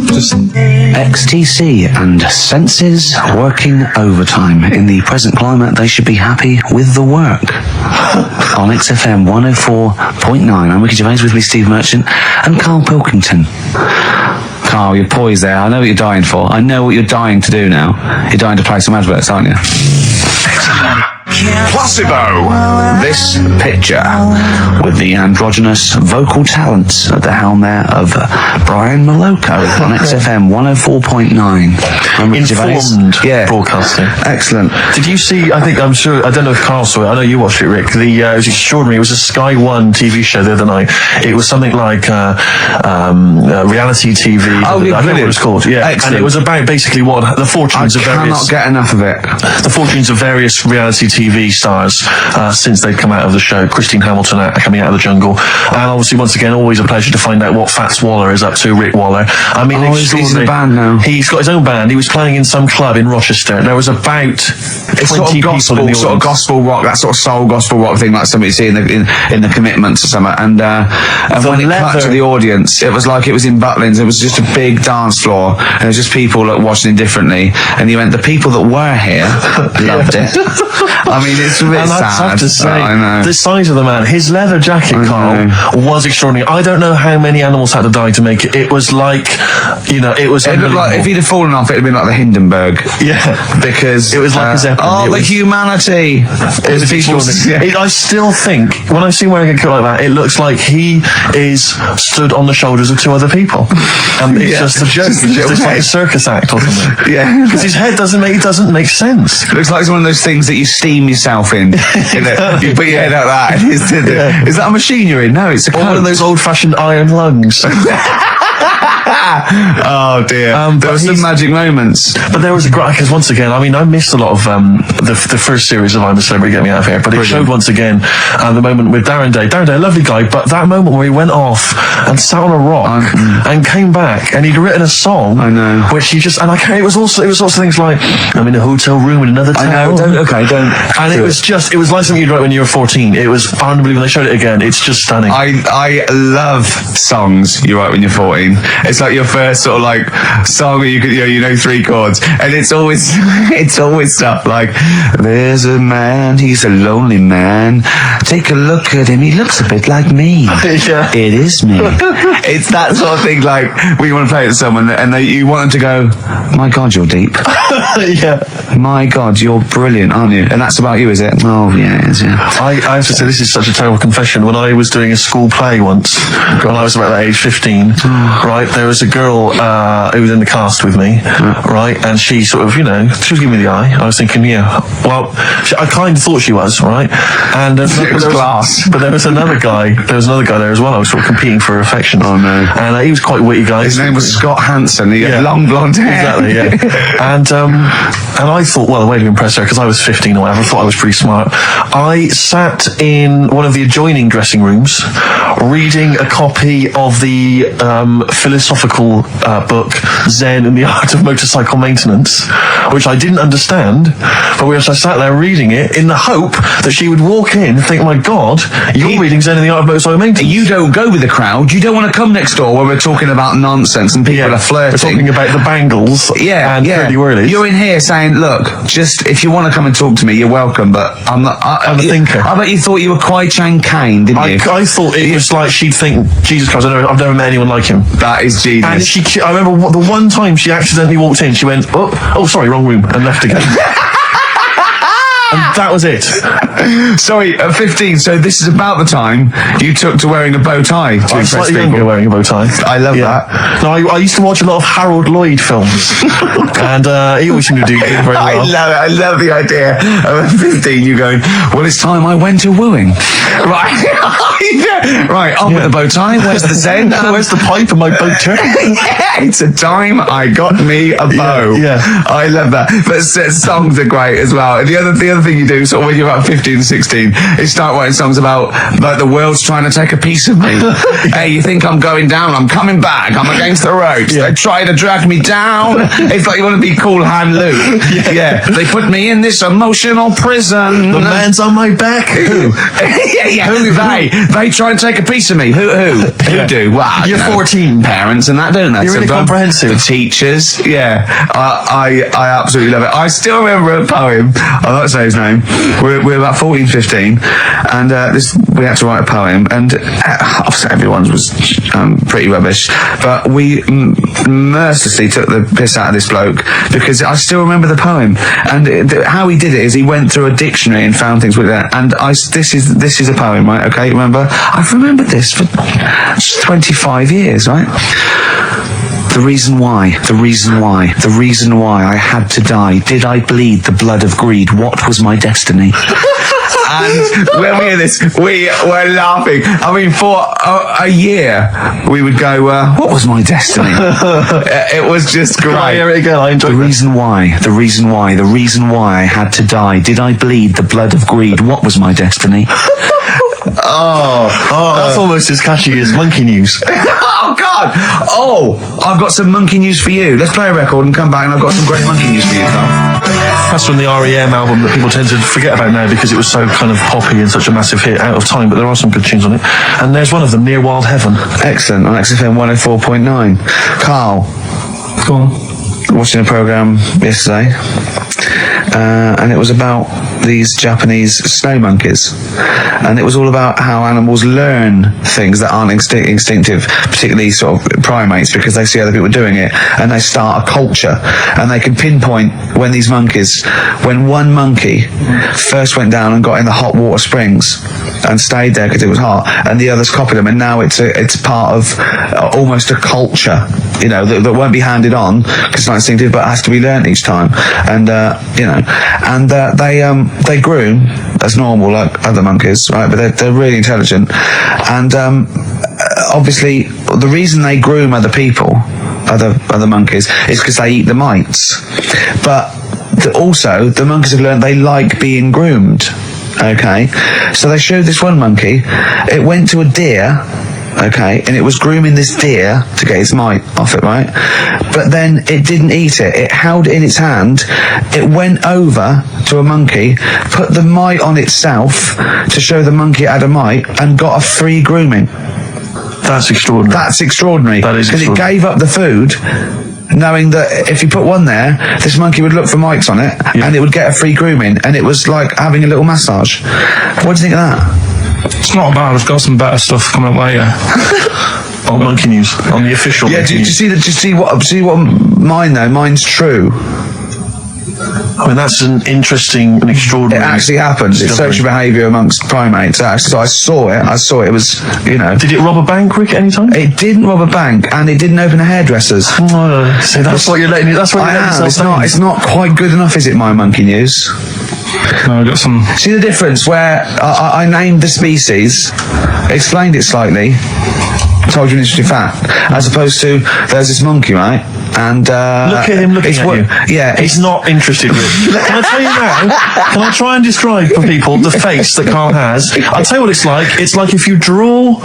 Just
XTC and senses working overtime. In the present climate, they should be happy with the work. On XFM 104.9, I'm Ricky Gervais, with me Steve Merchant and Karl Pilkington. Karl, you're poised there. I know what you're dying for. I know what you're dying to do now. You're dying to play some adverts, aren't you? Placebo! This picture with the androgynous vocal talents at the helm there of Brian Moloko on XFM 104.9.
Informed broadcasting.
Excellent.
Did you see, I don't know if Karl saw it, I know you watched it, Rick, it was extraordinary. It was a Sky One TV show the other night. It was something like reality TV.
Oh,
I don't know what it was called. Yeah.
Excellent.
And it was about basically what the fortunes of various...
I cannot get enough of it.
The fortunes of various reality TV stars since they've come out of the show. Christine Hamilton coming out of the jungle. And obviously, once again, always a pleasure to find out what Fats Waller is up to, Rick Waller. I mean,
he's in a band now.
He's got his own band. He was playing in some club in Rochester. There was about 20 people in the audience.
Sort of gospel rock, that sort of soul gospel rock thing, like somebody you see in the Commitments or something. And when it cut to the audience, it was like it was in Butlins. It was just a big dance floor, and it was just people like watching indifferently. And you went, the people that were here loved it. I mean, it's a bit
and
sad.
I have to say,
I know.
the size of the man, his leather jacket, Karl, was extraordinary. I don't know how many animals had to die to make it. It was like, you know, it was.
It looked like if he'd have fallen off, it'd have been like the Hindenburg.
Yeah,
because
it was like a Zeppelin.
Oh, the humanity!
It was extraordinary. I still think when I see him wearing a coat like that, it looks like he is stood on the shoulders of two other people, and it's just a joke. It's like a circus act or something.
Yeah,
because his head doesn't make sense.
It looks like it's one of those things that you steam yourself in. You put your head out that. Is that a machine you're in? No, it's a coat.
One of those old-fashioned iron lungs.
Oh dear. There were some magic moments.
But there was a great, because once again, I mean, I missed a lot of the first series of I'm a Celebrity, Get Me Out of Here, but it showed once again the moment with Darren Day. Darren Day, a lovely guy, but that moment where he went off and sat on a rock and came back and he'd written a song.
I know.
Which he just, and it was also things like, I'm in a hotel room in another town.
I know, don't.
And it was like something you'd write when you were 14. It was unbelievable. When they showed it again, it's just stunning.
I love songs you write when you're 14. It's like your first sort of like song where you know 3 chords, and it's always stuff like, there's a man, he's a lonely man, take a look at him, he looks a bit like me.
Yeah.
It is me. It's that sort of thing, like when you want to play it to someone and you want them to go, my God, you're deep.
Yeah.
My God, you're brilliant, aren't you? And that's about you, is it? Oh yeah, it is, yeah.
I have to say, this is such a terrible confession. When I was doing a school play once, when I was about that age, 15, right, there there was a girl who was in the cast with me, right? And she sort of, she was giving me the eye. I was thinking, I kind of thought she was, right? And
it was class.
But there was another guy there as well. I was sort of competing for affection.
Oh no!
And he was quite witty guy.
His name was Scott Hansen. He had long blonde hair.
Exactly, yeah. And I thought, well, the way to impress her, because I was 15 or whatever, I thought I was pretty smart. I sat in one of the adjoining dressing rooms reading a copy of the philosophical book Zen and the Art of Motorcycle Maintenance, which I didn't understand, but I sat there reading it in the hope that she would walk in and think, my God, you're reading Zen and the Art of Motorcycle Maintenance.
You don't go with the crowd. You don't want to come next door where we're talking about nonsense and people are flirting.
We're talking about the bangles and curly whirlies.
You're in here saying, look, just if you want to come and talk to me, you're welcome, but I'm not.
I'm a thinker.
I bet you thought you were Kwai Chang Kane, didn't you?
I thought it was like she'd think, Jesus Christ, I've never met anyone like him.
That is genius.
And I remember the one time she accidentally walked in, she went, oh, sorry, wrong room, and left again. And that was it.
Sorry, at 15, so this is about the time you took to wearing a bow tie to impress
slightly
people.
younger wearing a bow tie.
I love that.
No, I used to watch a lot of Harold Lloyd films. And he always seemed to do very well.
I love the idea of at 15 you going, well, it's time I went to wooing. Right. Right, on with the bow tie. Where's the Zen?
Where's the pipe and my boat turn?
It's a time I got me a bow.
Yeah.
I love that. But songs are great as well. And the other thing you do sort of when you're about 15 and 16 is start writing songs about like the world's trying to take a piece of me. Hey, you think I'm going down? I'm coming back. I'm against the ropes. They try to drag me down. It's like you want to be Cool Hand Luke. Yeah. They put me in this emotional prison.
The man's on my back.
Who? Who? They try and take a piece of me. Who do? Well,
you're 14.
Parents and that, don't they?
You're really comprehensive.
The teachers. Yeah. I absolutely love it. I still remember a poem. I like to say his name. We're about 14, 15, and we had to write a poem, and obviously everyone's was pretty rubbish, but we mercilessly took the piss out of this bloke because I still remember the poem, and how he did it is he went through a dictionary and found things with it, and this is a poem, right? Okay, remember? I've remembered this for 25 years, right? The reason why I had to die. Did I bleed the blood of greed? What was my destiny? And when we hear this, we were laughing. I mean, for a year, we would go, what was my destiny? It was just great.
I hear it again, I enjoy
the reason why I had to die. Did I bleed the blood of greed? What was my destiny?
That's almost as catchy as Monkey News.
Oh, God! Oh, I've got some monkey news for you. Let's play a record and come back, and I've got some great monkey news for you, Carl.
That's from the REM album that people tend to forget about now because it was so kind of poppy and such a massive hit out of time, but there are some good tunes on it. And there's one of them, Near Wild Heaven.
Excellent, on XFM 104.9. Carl.
Go on.
Watching a programme yesterday, and it was about these Japanese snow monkeys, and it was all about how animals learn things that aren't instinctive, particularly sort of primates, because they see other people doing it and they start a culture, and they can pinpoint when one monkey first went down and got in the hot water springs and stayed there because it was hot, and the others copied them, and now it's part of almost a culture, that won't be handed on because it's not instinctive, but has to be learnt each time. And they groom as normal like other monkeys, right? But they're really intelligent, and obviously the reason they groom other people, other monkeys, is because they eat the mites. But also the monkeys have learned they like being groomed. Okay, so they showed this one monkey. It went to a deer. Okay, and it was grooming this deer to get its mite off it, right? But then it didn't eat it. It held it in its hand. It went over to a monkey, put the mite on itself to show the monkey it had a mite, and got a free grooming.
That's extraordinary.
That's extraordinary.
That is extraordinary.
Because it gave up the food, knowing that if you put one there, this monkey would look for mites on it, and it would get a free grooming, and it was like having a little massage. What do you think of that?
It's not bad. I've got some better stuff coming up later.
On Monkey News, on the official.
Yeah, do you see what mine though? Mine's true.
I mean, that's an interesting and
It
extraordinary...
actually happens. It's
discovery.
social behaviour amongst primates. So I saw it. It was,
Did it rob a bank, Rick, at any time?
It didn't rob a bank, and it didn't open a hairdresser's.
See, that's what you're letting... That's what you're letting yourself
It's not quite good enough, is it, my monkey news?
No, I got some.
See the difference where I named the species, explained it slightly, told you an interesting fact, as opposed to there's this monkey, right? And
Look at him looking at you.
Yeah,
He's not interested, Rick. Can I tell you now? Can I try and describe for people the face that Karl has? I'll tell you what it's like. It's like if you draw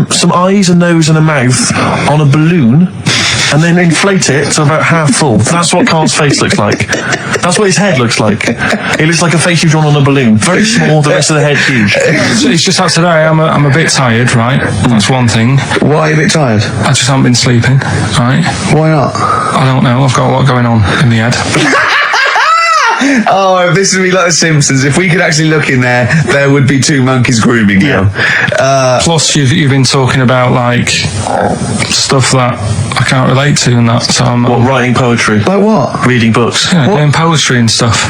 some eyes, a nose and a mouth on a balloon and then inflate it to about half full. That's what Karl's face looks like. That's what his head looks like. It looks like a face you've drawn on a balloon. Very small, the rest of the head huge.
It's just that today I'm a bit tired, right? That's one thing.
Why are you a bit tired?
I just haven't been sleeping, right?
Why not?
I don't know. I've got a lot going on in the head.
Oh, this would be like The Simpsons. If we could actually look in there, there would be two monkeys grooming now.
Plus, you've been talking about like stuff that I can't relate to and that. So I'm
What, writing poetry?
Like what?
Reading books?
doing poetry and stuff.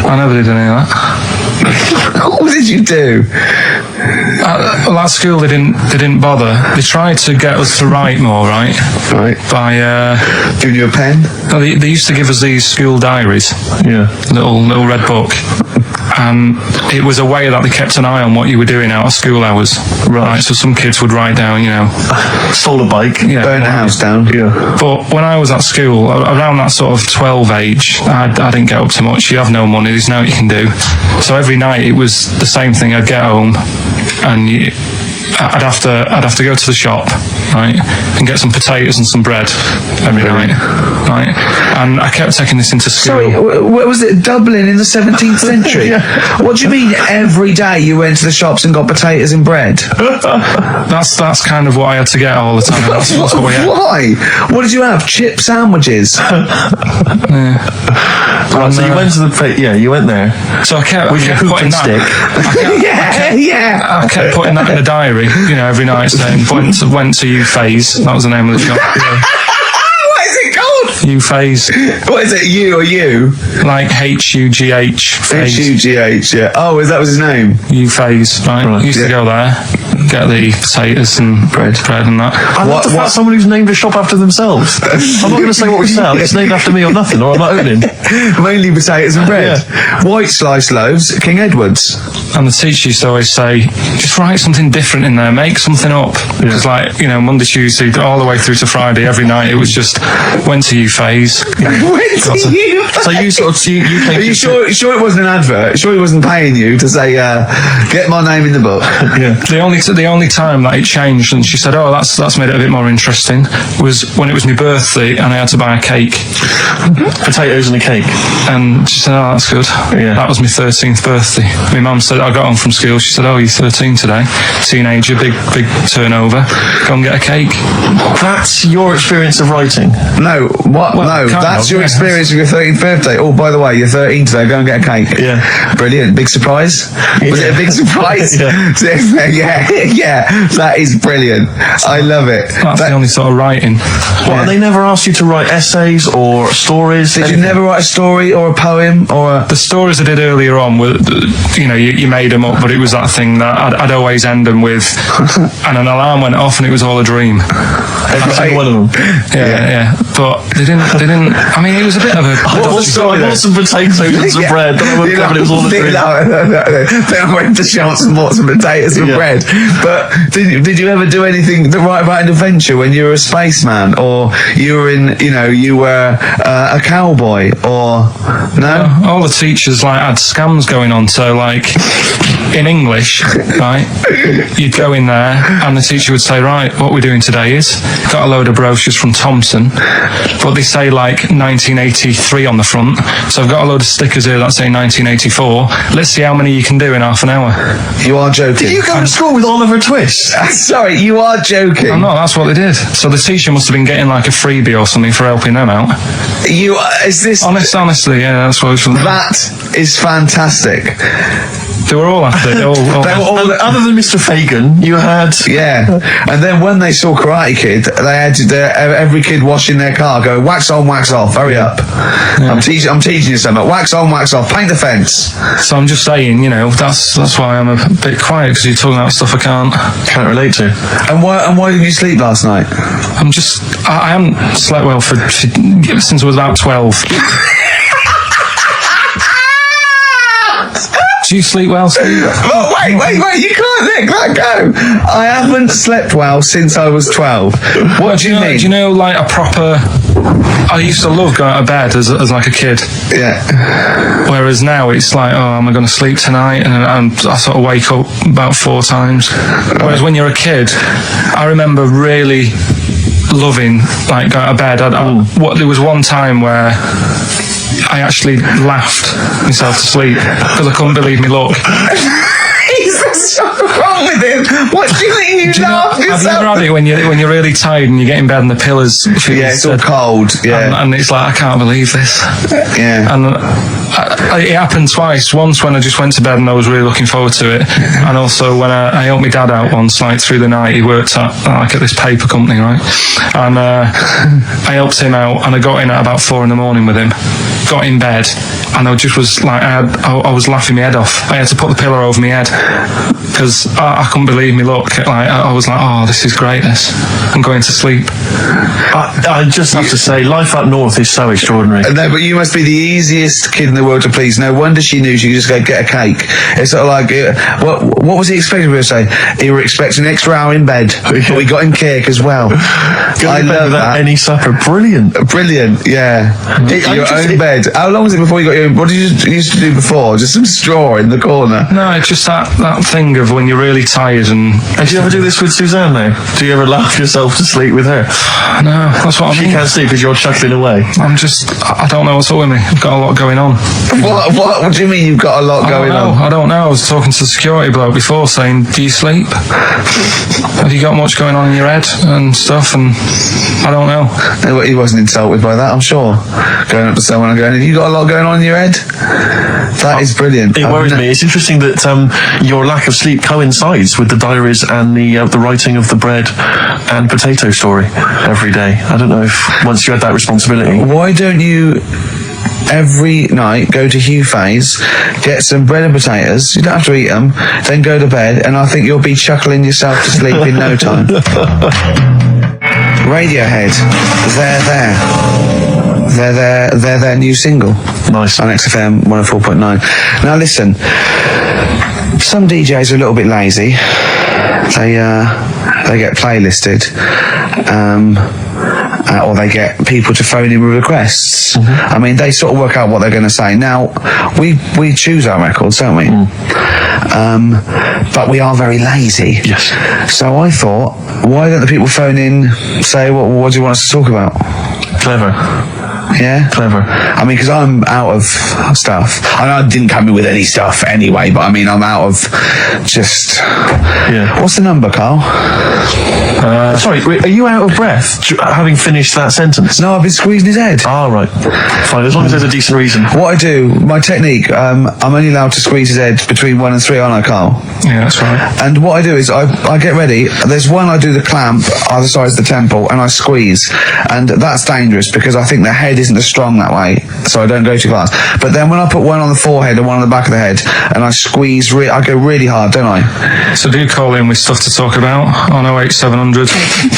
I never did any of that.
What did you do?
Well, at school they didn't bother. They tried to get us to write more, right?
Right.
By
Giving you a pen?
they used to give us these school diaries.
Yeah.
Little red book. And it was a way that they kept an eye on what you were doing out of school hours. Right. So some kids would write down,
Stole a bike.
yeah.
Burn the house down?
Yeah.
But when I was at school, around that sort of 12 age, I didn't get up to much. You have no money, there's no what you can do. So every night it was the same thing. I'd get home and I'd have to go to the shop, right, and get some potatoes and some bread every night, right. And I kept taking this into school.
Sorry, what was it, Dublin in the 17th century? What do you mean every day you went to the shops and got potatoes and bread?
That's kind of what I had to get all the time. That's what we had.
Why? What did you have? Chip sandwiches?
Right, so you went to you went there.
So I kept
With your hook
putting
and
that.
stick.
Yeah.
I kept putting that in a diary, every night saying went to Gervais. That was the name of the shop.
What is it called?
Gervais,
What is it, you or you?
like HUGH.
H-U-G-H, yeah. Oh, that was his name?
Gervais, right? Used to go there, get the potatoes and bread and that.
I love the fact someone who's named a shop after themselves. I'm not going to say what we sell. It's named after me or nothing, or I'm not opening.
Mainly potatoes and bread. White sliced loaves, King Edward's.
And the teacher used to always say, just write something different in there, make something up. Because Monday, Tuesday, all the way through to Friday, every night it was just, went to Gervais.
So you sort of you came.
Are you sure it wasn't an advert? Sure he wasn't paying you to say, get my name in the book?
Yeah.
The only time that it changed, and she said, "Oh, that's made it a bit more interesting," was when it was my birthday and I had to buy a cake,
Potatoes and a cake.
and she said, "Oh, that's good."
Yeah.
That was my 13th birthday. My mum said, I got home from school. She said, "Oh, you're 13 today, teenager, big turnover. Go and get a cake."
That's your experience of writing.
No, what?
Well,
No,
kind
that's
of,
your
yeah.
experience of your 13th birthday. Oh, by the way, you're 13 today, go and get a cake.
Yeah.
Brilliant. Big surprise? Was it a big surprise? yeah, that is brilliant. I love it.
That's the only sort of writing.
What, they never asked you to write essays or stories?
Did you never write a story or a poem or a...
The stories I did earlier on were, you made them up, but it was that thing that I'd always end them with, and an alarm went off and it was all a dream.
Every single one of them.
Yeah. But they didn't. I mean, it was a bit of a.
I want some potatoes and some bread. Then I woke up and it was all a dream.
Then I went to shops and bought some potatoes and bread. But did you ever do anything that write about an adventure when you were a spaceman, or you were a cowboy, or no?
All the teachers had scams going on. So in English, right, you'd go in there and the teacher would say, right, what we're doing today is got a load of brochures from Thompson, but they say 1983 on the front. So I've got a load of stickers here that say 1984. Let's see how many you can do in half an hour.
You are joking.
Did you go to school with Oliver Twist?
Sorry, you are joking.
I'm not. That's what they did. So the teacher must have been getting a freebie or something for helping them out.
Is this...
Honestly, yeah, that's what it was.
That is fantastic.
They were all after it.
They were all
Other than Mr. Fagan, you had...
Yeah, and then when they saw Karate Kid, they had every kid washing their car go, wax on, wax off, hurry up. I'm teaching you something. Wax on, wax off, paint the fence.
So I'm just saying, that's why I'm a bit quiet, because you're talking about stuff I can't
relate to.
And why didn't you sleep last night?
I haven't slept well since I was about 12. Do you sleep well, Steve?
Oh, wait, you can't let that go. I haven't slept well since I was 12. What do you mean?
Do you know, like a proper... I used to love going to bed as like a kid.
Yeah.
Whereas now it's like, am I going to sleep tonight? And I sort of wake up about 4 times. Whereas when you're a kid, I remember really loving like going to bed. There was one time where I actually laughed myself to sleep because I couldn't believe me luck.
What's wrong with him? What do you mean you laugh yourself?
Have you ever had it when you're really tired and you get in bed and the pillows feel
it's all cold. Yeah.
And it's like, I can't believe this.
Yeah.
And it happened twice. Once when I just went to bed and I was really looking forward to it, and also when I helped my dad out once, like through the night. He worked at this paper company, right? And I helped him out, and I got in at about 4 a.m. with him. Got in bed, and I just was like, I was laughing my head off. I had to put the pillow over my head because I couldn't believe me luck. Like I was like, oh, this is greatness. I'm going to sleep.
I just have to say, life up north is so extraordinary.
No, but you must be the easiest kid in the world to please. No wonder she knew she could just go get a cake. It's sort of like, what was he expecting me to say? He were expecting an extra hour in bed, but we got him cake as well. I love that.
Any supper, brilliant.
Brilliant, yeah. Your own bed. How long was it before you got your own? What did you used to do before? Just some straw in the corner?
No, it's just that thing of when you're really tired and...
Did you ever do this with Suzanne now? Do you ever laugh yourself to sleep with her?
No, that's what I mean.
She can't sleep because you're chuckling away.
I don't know what's up with me. I've got a lot going on.
What do you mean you've got a lot going on?
I don't know. I was talking to the security bloke before saying, do you sleep? Have you got much going on in your head and stuff? And I don't know.
He wasn't insulted by that, I'm sure. Going up to someone and going, have you got a lot going on in your head? That is brilliant.
It worries me. It's interesting that your lack of sleep coincides with the diaries and the writing of the bread and potato story every day. I don't know if once you had that responsibility.
Why don't you every night go to Gervais, get some bread and potatoes, you don't have to eat them, then go to bed, and I think you'll be chuckling yourself to sleep in no time. Radiohead, they're their new single.
Nice.
On XFM 104.9. Now listen, some DJs are a little bit lazy. They get playlisted, or they get people to phone in with requests. I mean, they sort of work out what they're going to say. Now, we choose our records, don't we? But we are very lazy.
Yes.
So I thought, why don't the people phone in, say, what do you want us to talk about?
Clever.
Yeah?
Clever.
I mean, because I'm out of stuff. I didn't come in with any stuff anyway, but I mean, I'm out of just...
Yeah.
What's the number, Carl?
Sorry, are you out of breath having finished that sentence?
No, I've been squeezing his head.
Ah, right. Fine, as long as there's a decent reason.
What I do, my technique, I'm only allowed to squeeze his head between 1 and 3, aren't I, Carl?
Yeah, that's right.
And what I do is I get ready. There's one I do the clamp, other side's the temple, and I squeeze. And that's dangerous because I think the head isn't as strong that way, so I don't go too fast. But then when I put one on the forehead and one on the back of the head, and I squeeze, I go really hard, don't I?
So do you call in with stuff to talk about on 08700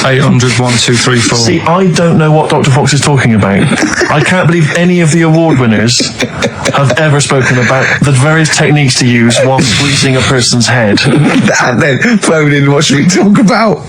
800 1234?
See, I don't know what Dr. Fox is talking about. I can't believe any of the award winners have ever spoken about the various techniques to use while squeezing a person's head.
And then phone in, what should we talk about?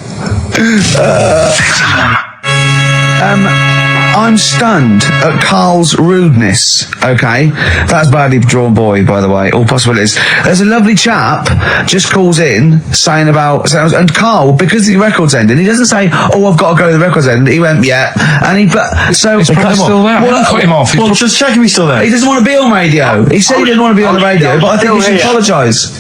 I'm stunned at Carl's rudeness, okay? That's badly drawn boy, by the way, all possibilities. There's a lovely chap just calls in saying about... And Carl, because the record's ended, he doesn't say, oh, I've got to go to the record's end. He went, yeah. And he... So...
He's probably still there. Cut him off.
Well, just check if he's still there.
He doesn't want to be on radio. He said he didn't want to be on the radio, but I think he should apologise.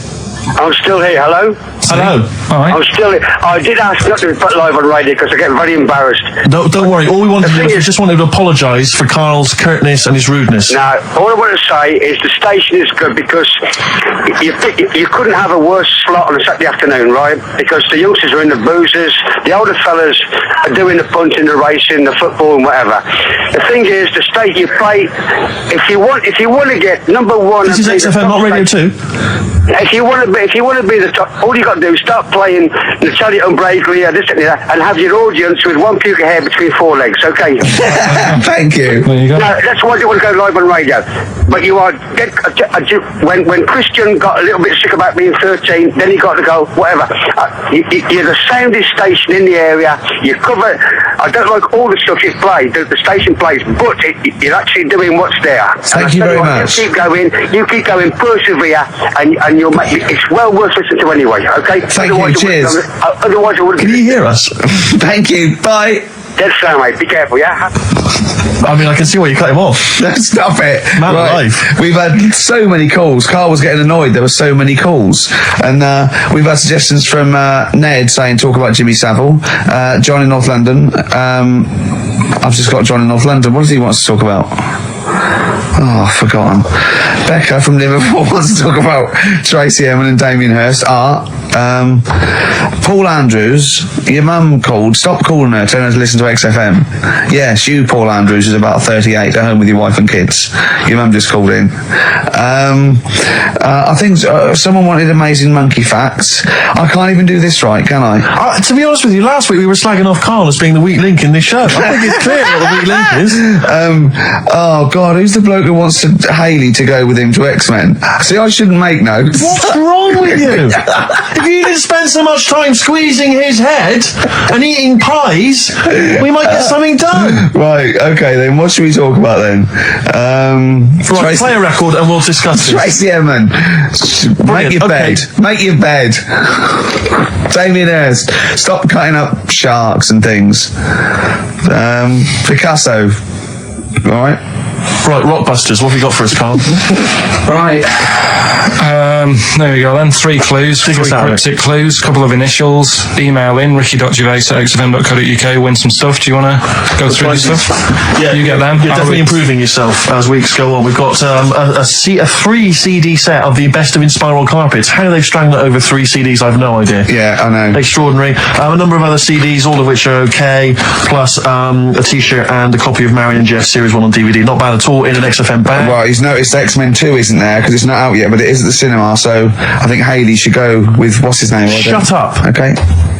I'm still here. Hello?
Hello.
All right.
I'm still here. I did ask not to be put live on radio because I get very embarrassed.
Don't worry. All we wanted to do is we just wanted to apologise for Carl's curtness and his rudeness.
Now, all I want to say is the station is good because you couldn't have a worse slot on a Saturday afternoon, right? Because the youngsters are in the boozers, the older fellas are doing the punting, the racing, the football and whatever. The thing is, the state you play, if you want to get number one...
This is XFM, not Radio 2.
If you want to be the top, all you got to do is start playing Natalia Umbraglia, this and that, and have your audience with one puke of hair between four legs, okay?
Thank you.
There you go.
No, that's why I don't want to go live on radio. But you are dead. When Christian got a little bit sick about being 13, then he got to go, whatever. You're the soundest station in the area. You cover. I don't like all the stuff you play, the station plays, but you're actually doing what's there.
Thank you very much.
You keep going, persevere, and you'll make it. It's well worth listening to anyway, okay?
Thank you, cheers.
Otherwise, I wouldn't.
Can you hear us?
Thank you. Bye.
Dead sound, mate. Be careful, yeah?
I mean, I can see why you cut him off.
Stop it.
Man alive.
We've had so many calls. Carl was getting annoyed. There were so many calls. And we've had suggestions from Ned saying talk about Jimmy Savile. John in North London. I've just got John in North London. What does he want to talk about? Oh, I've forgotten. Becca from Liverpool wants to talk about Tracy Emin and Damien Hirst. Art. Paul Andrews, your mum called. Stop calling her. Tell her to listen to XFM. Yes, you, Paul Andrews, is about 38, at home with your wife and kids. Your mum just called in. I think someone wanted amazing monkey facts. I can't even do this right, can I?
To be honest with you, last week we were slagging off Carl as being the weak link in this show. I think it's clear what the weak link is.
Oh God, who's the bloke who wants Hayley to go with him to X-Men? See, I shouldn't make notes.
What's wrong with you? If you didn't spend so much time squeezing his head and eating pies, we might get something done.
Right, okay then, what should we talk about then?
Right, play a record and we'll discuss it.
Tracy Emin, make your bed. Make your bed. Damien Hirst, stop cutting up sharks and things. Picasso, alright?
Right, Rockbusters, what have you got for us, Carl?
Right. There we go then. 3 clues, 3 cryptic clues, couple of initials. Email in ricky.gervais@xfm.co.uk. Win some stuff. Do you want to go through the stuff?
Yeah,
you get them.
You're definitely improving yourself as weeks go on. We've got a 3 CD set of the best of Inspiral Carpets. How they've strung that over 3 CDs, I've no idea.
Yeah, I know.
Extraordinary. A number of other CDs, all of which are okay, plus a T-shirt and a copy of Marion and Jeff Series 1 on DVD. Not bad at all in an XFM bag.
Right, he's noticed X-Men 2 isn't there because it's not out yet, but it is at the cinema, so I think Hayley should go with, what's his name?
Shut up.
Okay.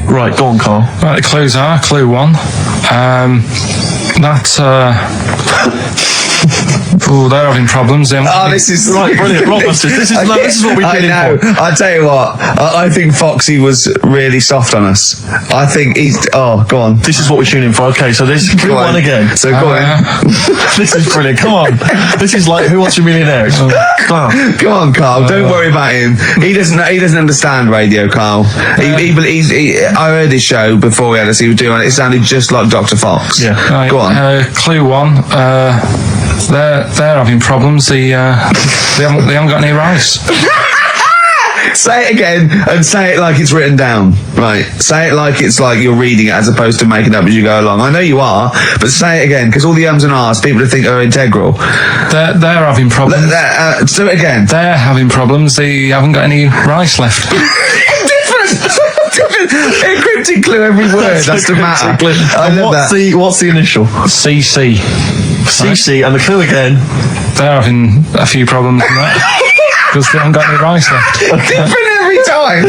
Right, go on, Carl.
Right, the clues are, clue 1. They're having problems.
This is
right, brilliant. Rockbusters. This is what we did.
I know. I tell you what. I think Foxy was really soft on us. I think he's. Oh, go on.
This is what we tune in for. Okay, so this is clue 1 again.
So go on.
This is brilliant. Come on. This is like Who Wants to Be a Millionaire?
Come on, Carl. Don't worry about him. He doesn't understand radio, Carl. I heard his show before we had us. He was doing it. It sounded just like Dr. Fox.
Yeah.
Right,
go on.
Clue 1. They're having problems. They haven't got any rice.
Say it again and say it like it's written down. Right. Say it like it's like you're reading it as opposed to making it up as you go along. I know you are, but say it again because all the ums and ahs people think are integral.
They're having problems.
Do it again.
They're having problems. They haven't got any rice left.
A cryptic clue every word. That's the matter. I love that.
What's the initial?
CC.
CC, and the clue again.
They're having a few problems in that because they haven't got any rice left.
Different every time.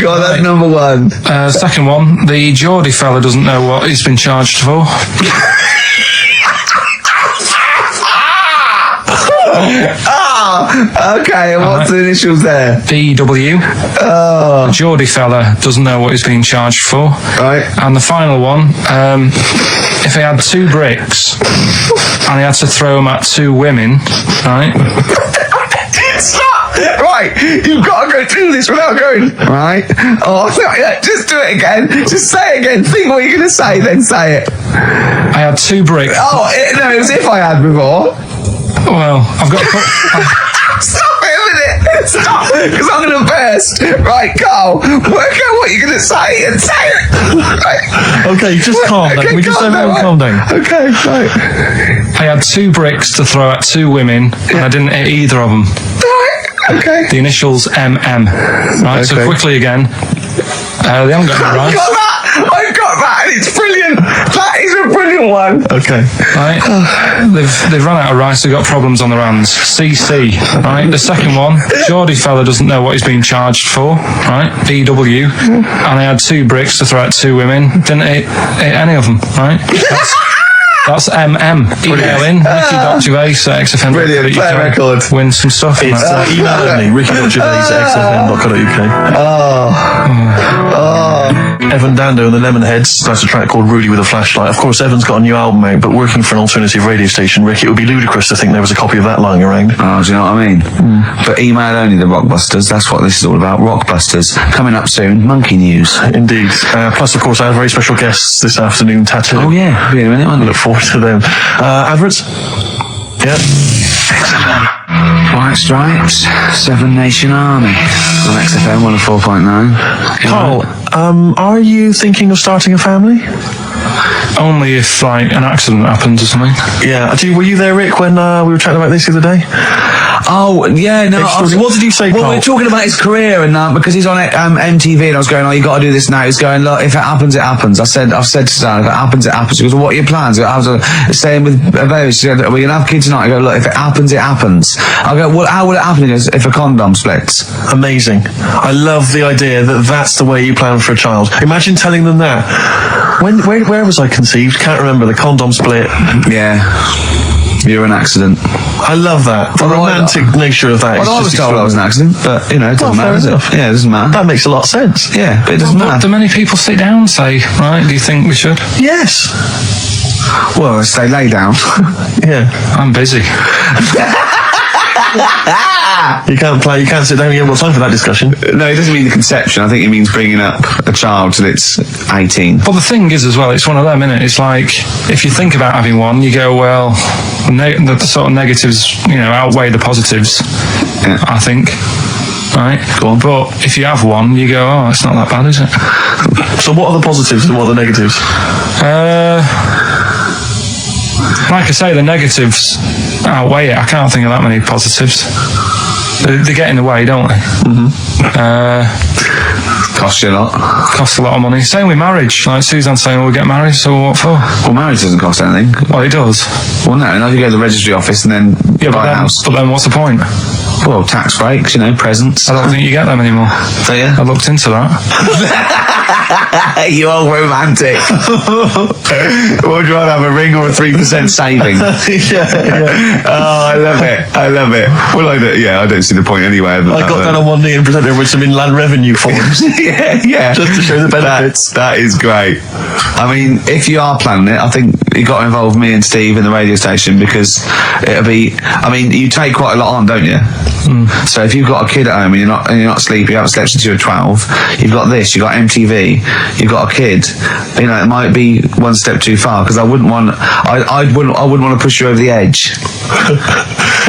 God, that's number 1.
Second one, the Geordie fella doesn't know what he's been charged for.
Okay, and what's the initials there?
DW. The Geordie fella doesn't know what he's being charged for.
Right.
And the final one, if he had 2 bricks and he had to throw them at 2 women, right?
Stop! Right, you've got to go through this without going. Right? Just do it again. Just say it again. Think what you're going to say, then say it.
I had 2 bricks.
No, it was if I had before.
Well, I've got.
Stop it a minute. Stop, because I'm going to burst. Right, Carl, work out what you're going to say and say it. Right.
Okay, just calm down. We just everyone calm down.
Okay, right.
I had 2 bricks to throw at 2 women, and I didn't hit either of them.
Okay.
The initials MM. Right, so
Okay.
quickly again. They haven't got any rice.
I've got that, and it's brilliant. That is a brilliant one.
Okay.
Right, they've run out of rice. They've got problems on their hands. CC. Right, the second one, Geordie fella doesn't know what he's being charged for. Right, BW. And I had 2 bricks to throw at 2 women. Didn't hit any of them. Right. That's MM. Email in ricky.gervais@xfm.co.uk.
Brilliant, play a record.
Win some stuff.
It's email only, ricky.gervais@xfm.co.uk. Evan Dando and the Lemonheads, that's a track called Rudy with a Flashlight. Of course, Evan's got a new album out, but working for an alternative radio station, Rick, it would be ludicrous to think there was a copy of that lying around.
Oh, do you know what I mean? But email only, the Rockbusters. That's what this is all about. Rockbusters. Coming up soon. Monkey news.
Indeed. Plus, of course, I have very special guests this afternoon, Tattoo.
Oh, yeah. Be in a minute, won't
I
it?
look forward to them. Adverts? Yeah.
White Stripes, 7 Nation Army. On XFM 104.9.
Carl, are you thinking of starting a family?
Only if like an accident happens or something.
Yeah. Were you there, Rick, when we were chatting about this the other day?
Oh, yeah, no.
What did you say,
Well,
Carl?
we were talking about his career, and because he's on MTV, and I was going, oh, you got to do this now. He's going, look, if it happens, it happens. I've said to Stan, if it happens, it happens. He goes, well, what are your plans? I was staying with Gervais. She said, we're going to have kids tonight. I go, look, if it happens, it happens. I go, well, how will it happen? He goes, if a condom splits.
Amazing. I love the idea that that's the way you plan for a child. Imagine telling them that. Where was I conceived? Can't remember. The condom split.
Yeah. You're an accident.
I love that. The romantic nature of that is
Well, I was
just
told I was an accident, but, you know, it doesn't matter, does it? Yeah, it doesn't matter.
That makes a lot of sense.
Yeah, but it doesn't
But
matter.
do many people sit down and say, right, do you think we should?
Yes.
Well, they lay down.
Yeah.
I'm busy.
You can't sit down. You haven't got time for that discussion.
No, it doesn't mean the conception. I think it means bringing up a child till it's 18.
But the thing is as well, it's one of them, innit? It's like, if you think about having one, you go, well, the sort of negatives, outweigh the positives,
Yeah.
I think. Right?
Go on.
But if you have one, you go, oh, it's not that bad, is it?
So what are the positives and what are the negatives?
Like I say, the negatives outweigh it. I can't think of that many positives. They get in the way, don't they?
Costs you a lot.
Costs a lot of money. Same with marriage. Like Suzanne's saying, we'll get married, so what for?
Well, marriage doesn't cost anything.
Well, it does.
Well, no, you go to the registry office and then buy a house.
But then what's the point?
Well, tax breaks, presents.
I don't think you get them anymore.
So, yeah.
I looked into that.
You old romantic. Would you rather have a ring or a 3% saving?
Yeah.
Oh, I love it. Well, I don't see the point anyway.
I got down on one knee and presented her with some inland revenue forms.
yeah.
Just to show the benefits.
That is great. I mean, if you are planning it, I think you got to involve me and Steve in the radio station, because it'll be. I mean, you take quite a lot on, don't you? So if you've got a kid at home and you're not sleepy, you haven't slept since you were 12, you've got this, you've got MTV, you've got a kid. It might be one step too far, because I wouldn't want to push you over the edge.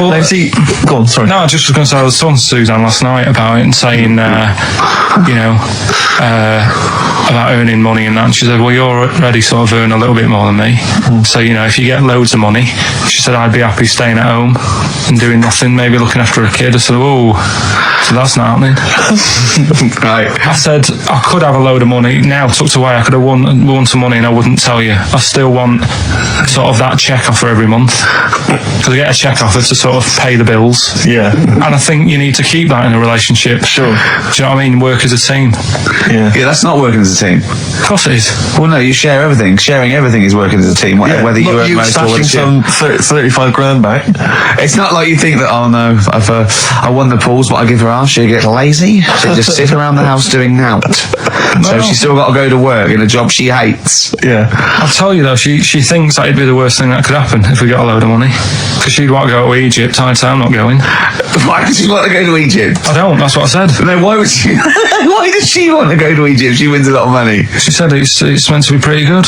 Well,
Now, see, go on, sorry.
No, I just was going to say, I was talking to Suzanne last night about it and saying, about earning money and that. And she said, well, you're already sort of earn a little bit more than me. So, if you get loads of money, she said, I'd be happy staying at home and doing nothing, maybe looking after a kid. I said, oh, so that's not happening.
Right.
I said, I could have a load of money now tucked away. I could have won some money and I wouldn't tell you. I still want sort of that check offer every month. Because I get a check offer to sort of pay the bills.
Yeah.
And I think you need to keep that in a relationship.
Sure.
Do you know what I mean? Work as a team.
Yeah.
Yeah, that's not working as a team.
Of course it is.
Well, no, you share everything. Sharing everything is working as a team, whether you earn most or whether
stashing some 35 grand back.
It's not like you think that, oh no, if I won the pools, but I give her half, she'll get lazy. She'll just sit around the house doing nought. So she's still got to go to work in a job she hates.
Yeah.
I'll tell you though, she thinks that'd be the worst thing that could happen if we got a load of money. Because she'd want to go to Egypt. I'd say I'm not going.
Why does she want to go to Egypt?
I don't, that's what I said.
No, why would she? Why does she want to go to Egypt? She wins a lot of money.
She said it's meant to be pretty good.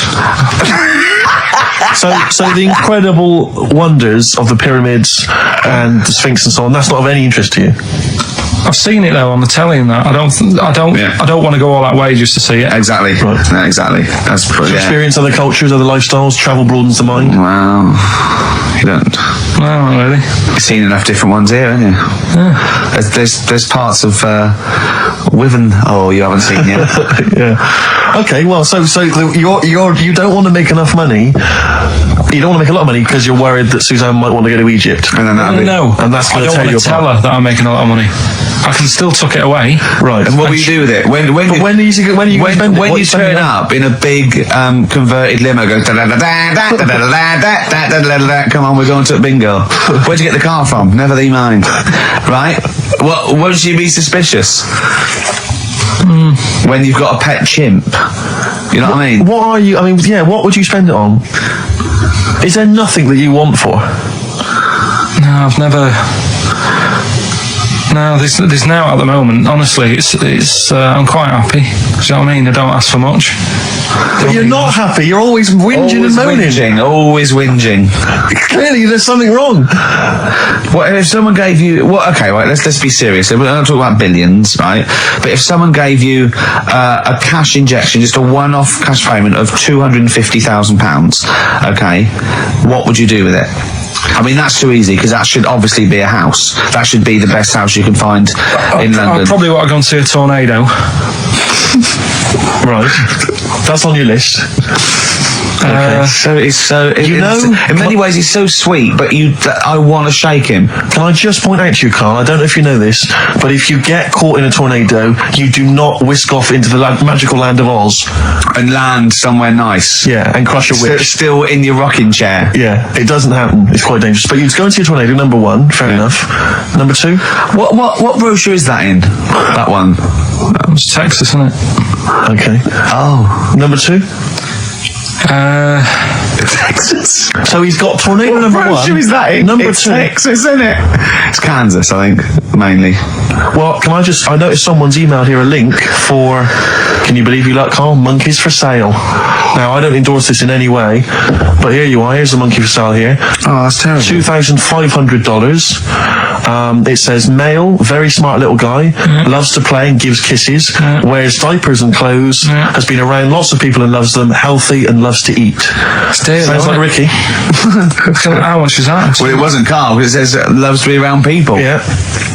So the incredible wonders of the pyramids and the Sphinx and so on, that's not of any interest to you?
I've seen it though on the telly and that. I don't want to go all that way just to see it.
Exactly.
Right.
No, exactly. That's pretty.
Experience other cultures, other lifestyles, travel broadens the mind.
Wow. You don't.
No, not really.
You've seen enough different ones here, haven't you?
Yeah.
There's parts of Wiven. Oh, you haven't seen yet.
Yeah. Okay. Well, so you don't want to make enough money. You don't want to make a lot of money because you're worried that Suzanne might want to go to Egypt.
And then
No,
and that's going to tear you apart.
I don't want to tell her that I'm making a lot of money. I can still tuck it away.
Right.
And what will you do with it? When you turn up in a big converted limo, go come on, we're going to a bingo. Where'd you get the car from? Never thee mind. Right? Well, won't you be suspicious? When you've got a pet chimp, you know what I mean?
What are you? I mean, yeah. What would you spend it on? Is there nothing that you want for?
No, I've never. No, there's now at the moment. Honestly, it's. I'm quite happy. Do you know what I mean? I don't ask for much.
But you're not happy. You're always whinging and moaning.
Always whinging.
Clearly, there's something wrong.
What if someone gave you? Okay, right. Let's be serious. We're not talking about billions, right? But if someone gave you a cash injection, just a one-off cash payment of £250,000, okay, what would you do with it? I mean, that's too easy because that should obviously be a house. That should be the best house you can find in London.
I probably want to go and see a tornado.
Right, that's on your list.
Okay. In many ways he's so sweet, but I want to shake him.
Can I just point out to you, Carl, I don't know if you know this, but if you get caught in a tornado, you do not whisk off into the magical land of Oz
and land somewhere nice.
Yeah, and crush a witch.
Still in your rocking chair.
Yeah, it doesn't happen. It's quite dangerous. But you'd go into a tornado, number one, fair enough. Number two,
what brochure is that in? That one.
It's Texas, isn't it?
Okay.
Oh.
Number two.
Texas.
So he's got tornado number one.
What is that in?
Number
it's
two.
Texas, isn't it? It's Kansas, I think, mainly.
Well, I noticed someone's emailed here a link for, can you believe you luck, Carl? Monkeys for sale. Now, I don't endorse this in any way, but here you are. Here's a monkey for sale here.
Oh, that's terrible.
$2,500. It says male, very smart little guy, loves to play and gives kisses, wears diapers and clothes, has been around lots of people and loves them, healthy and loves to eat. Sounds like Ricky.
How much is that?
Well, it wasn't Carl, because it says loves to be around people.
Yeah.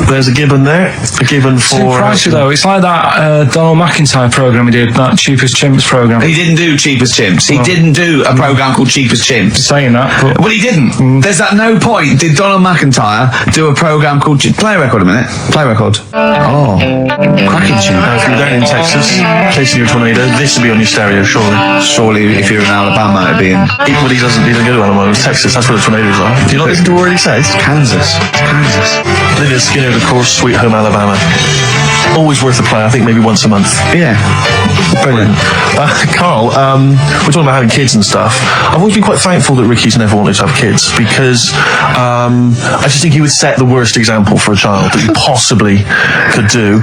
There's a gibbon there. A gibbon for...
Too pricey though. It's like that Donald McIntyre programme he did, that Cheapest Chimps programme.
He didn't do Cheapest Chimps. He didn't do a programme called Cheapest Chimps.
Saying that, but...
Well, he didn't. There's at no point did Donald McIntyre do a programme called... Play a record a minute. Play a record. Oh. Cracking tune.
If you're down in Texas, chasing your tornado, this would be on your stereo, surely.
Surely, if you're in Alabama, it'd be in...
But he doesn't go to Alabama. It's Texas, that's where the tornadoes are. Do you not listen to what he says?
Kansas. It's Kansas.
Lydia Skinner, of course, Sweet Home Alabama. Always worth a play, I think maybe once a month.
Yeah. Brilliant.
Carl, we're talking about having kids and stuff. I've always been quite thankful that Ricky's never wanted to have kids because I just think he would set the worst example for a child that he possibly could do.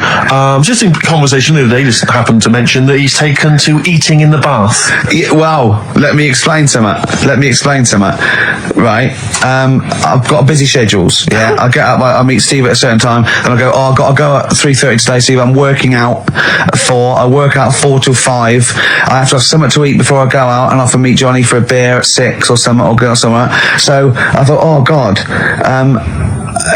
Just in conversation the other day, just happened to mention that he's taken to eating in the bath.
Yeah, well, let me explain something. Right. I've got busy schedules. Yeah. I get up, I meet Steve at a certain time, and I go, I've got to go at 3:30 today, Steve. I'm working out at 4. I work out 4 till 5. I have to have something to eat before I go out, and I often meet Johnny for a beer at 6 or something, or go somewhere. So I thought, oh God.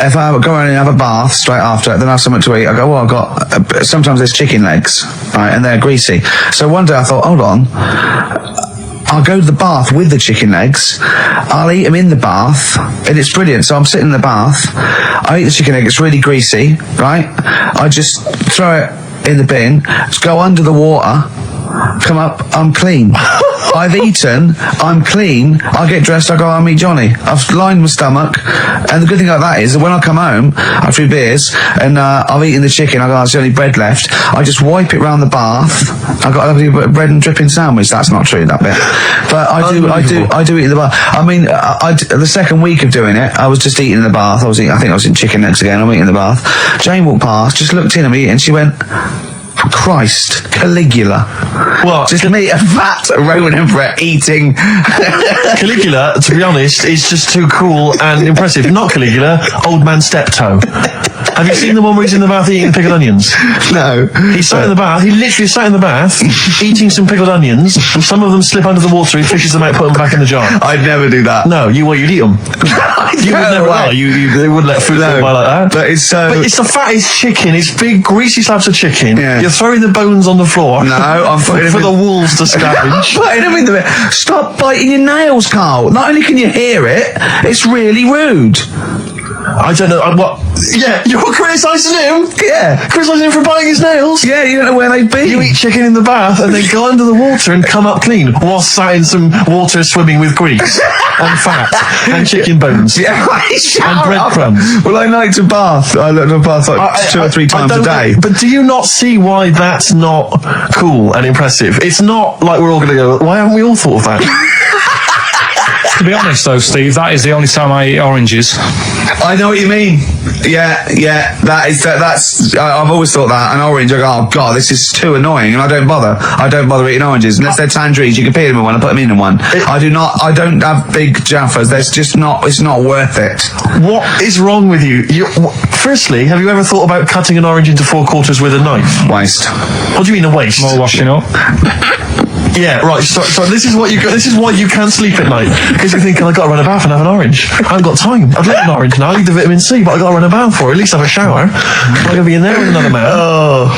If I go around and have a bath straight after, then I have something to eat. I go, well, I've got... sometimes there's chicken legs, right, and they're greasy. So one day I thought, hold on, I'll go to the bath with the chicken legs. I'll eat them in the bath, and it's brilliant. So I'm sitting in the bath. I eat the chicken leg. It's really greasy, right? I just throw it in the bin. Just go under the water. Come up. I'm clean. I've eaten. I'm clean. I get dressed. I go out and meet Johnny. I've lined my stomach, and the good thing about that is that when I come home after 3 beers and I've eaten the chicken, I go, there's only bread left. I just wipe it round the bath. I got a bread and dripping sandwich. That's not true, that bit. But I do eat in the bath. I mean, the second week of doing it, I was just eating in the bath. I think I was in chicken legs again. I'm eating in the bath. Jane walked past, just looked in at me, and she went, Christ, Caligula.
Well,
just me, a fat Roman emperor eating.
Caligula, to be honest, is just too cool and impressive. Not Caligula, old man Steptoe. Have you seen the one where he's in the bath eating pickled onions?
No.
He sat in the bath. He literally sat in the bath eating some pickled onions. Some of them slip under the water. He fishes them out, put them back in the jar.
I'd never do that.
No, you'd eat them. You would never. Well, they wouldn't let food go by like that.
But it's
But it's the fattest chicken. It's big, greasy slabs of chicken.
Yeah.
You're throwing the bones on the floor.
No, I'm
for the wolves to scavenge.
Stop biting your nails, Carl. Not only can you hear it, it's really rude.
I don't know. What? Yeah, you're criticising him?
Yeah.
Criticising him for biting his nails?
Yeah, you don't know where they've been.
You eat chicken in the bath and then go under the water and come up clean while sat in some water swimming with grease and fat and chicken bones
Yeah,
and breadcrumbs.
Well, I like to bath. I like to bath like 2 or 3 times a day.
But do you not see why that's not cool and impressive? It's not like we're all going to go, why haven't we all thought of that?
To be honest, though, Steve, that is the only time I eat oranges.
I know what you mean. Yeah. That's. I've always thought that an orange. I go, oh god, this is too annoying, and I don't bother eating oranges unless they're tangerines. You can peel them in one and put them in one. I don't have big jaffas. There's just not. It's not worth it.
What is wrong with you? Firstly, have you ever thought about cutting an orange into 4 quarters with a knife?
Waste.
What do you mean a waste?
More washing up.
Yeah, right. So this is what this is why you can't sleep at night, because you're thinking, I got to run a bath and have an orange. I haven't got time. I'd like an orange now. I need the vitamin C, but I got to run a bath for it. At least have a shower. I'm going to be in there with another man.
Oh,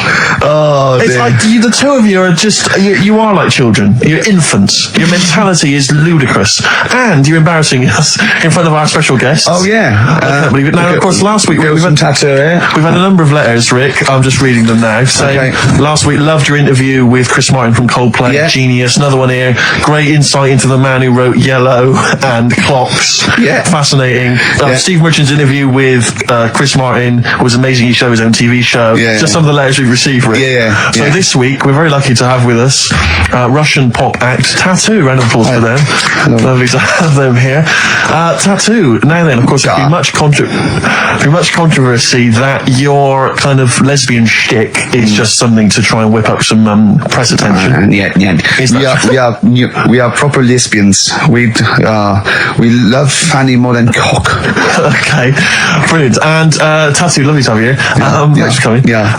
it's
dear.
like the two of you are just you are like children. You're infants. Your mentality is ludicrous, and you're embarrassing us in front of our special guests.
Oh yeah.
I can't believe it. Now, of course, last week we've had
tattoo here.
We've had a number of letters, Rick. I'm just reading them now. Saying last week, loved your interview with Chris Martin from Coldplay.
Yeah.
Genius. Another one here. Great insight into the man who wrote Yellow and Clocks.
Yeah.
Fascinating. Steve Merchant's interview with Chris Martin was amazing. He showed his own TV show.
Yeah.
Just some of the letters we've received, Rick.
Yeah.
So this week, we're very lucky to have with us Russian pop act Tattoo. Round of applause for them. Lovely to have them here. Tattoo. Now then, of course, there's been much controversy that your kind of lesbian shtick is just something to try and whip up some press attention.
We are proper lesbians. We love fanny more than cock.
Okay, brilliant. And Tattoo, lovely to have you here. Thanks for coming.
Yeah.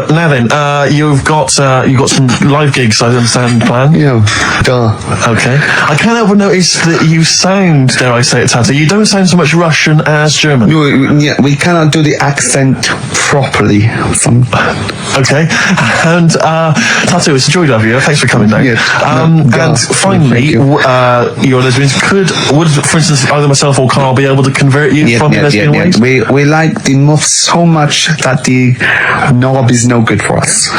Now then, you've got some live gigs, I understand, planned.
Yeah. Duh.
Okay. I can't help but notice that you sound, dare I say it, Tattoo, you don't sound so much Russian as German.
We cannot do the accent properly.
Okay. And Tattoo, it's a joy to have you. Thanks for coming down.
Yes.
And finally, your lesbians would, for instance, either myself or Carl be able to convert you from your lesbian ways?
We like the muff so much that the knob is no good for us.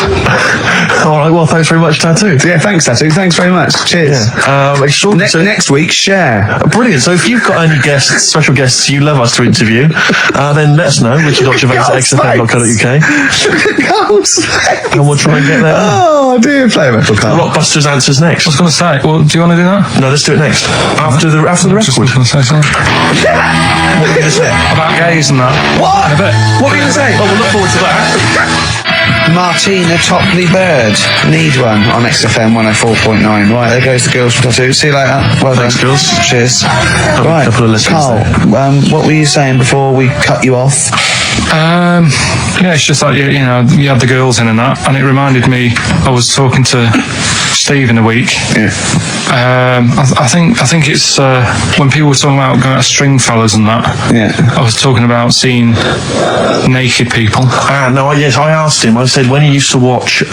All right, well, thanks very much, Tattoo.
Yeah, thanks, Tattoo. Thanks very much. Cheers.
Yeah.
Next week, share.
Brilliant. So if you've got any guests, special guests you love us to interview, then let us know. richard.gervais@xfm.co.uk. And we'll try and get there.
Oh, dear. Play a metal card.
Rockbusters answers next.
I was going to say, well, do you want to do that?
No, let's do it next. After the record.
Just going to say something.
What were you going to say?
About gays and that.
What?
In a bit.
What were you going to say?
Oh, we'll look forward to that.
Martina Topley Bird. Need one on XFM 104.9. Right, there goes the girls from Tattoo. See you later. Well
Thanks,
done.
girls.
Cheers.
Right. A couple of listeners
Carl, what were you saying before we cut you off?
Yeah, it's just like you had the girls in and that, and it reminded me. I was talking to Steve in a week.
Yeah.
I think it's when people were talking about going out string fellas and that.
Yeah.
I was talking about seeing naked people.
Yes, I asked him. I said, when he used to watch,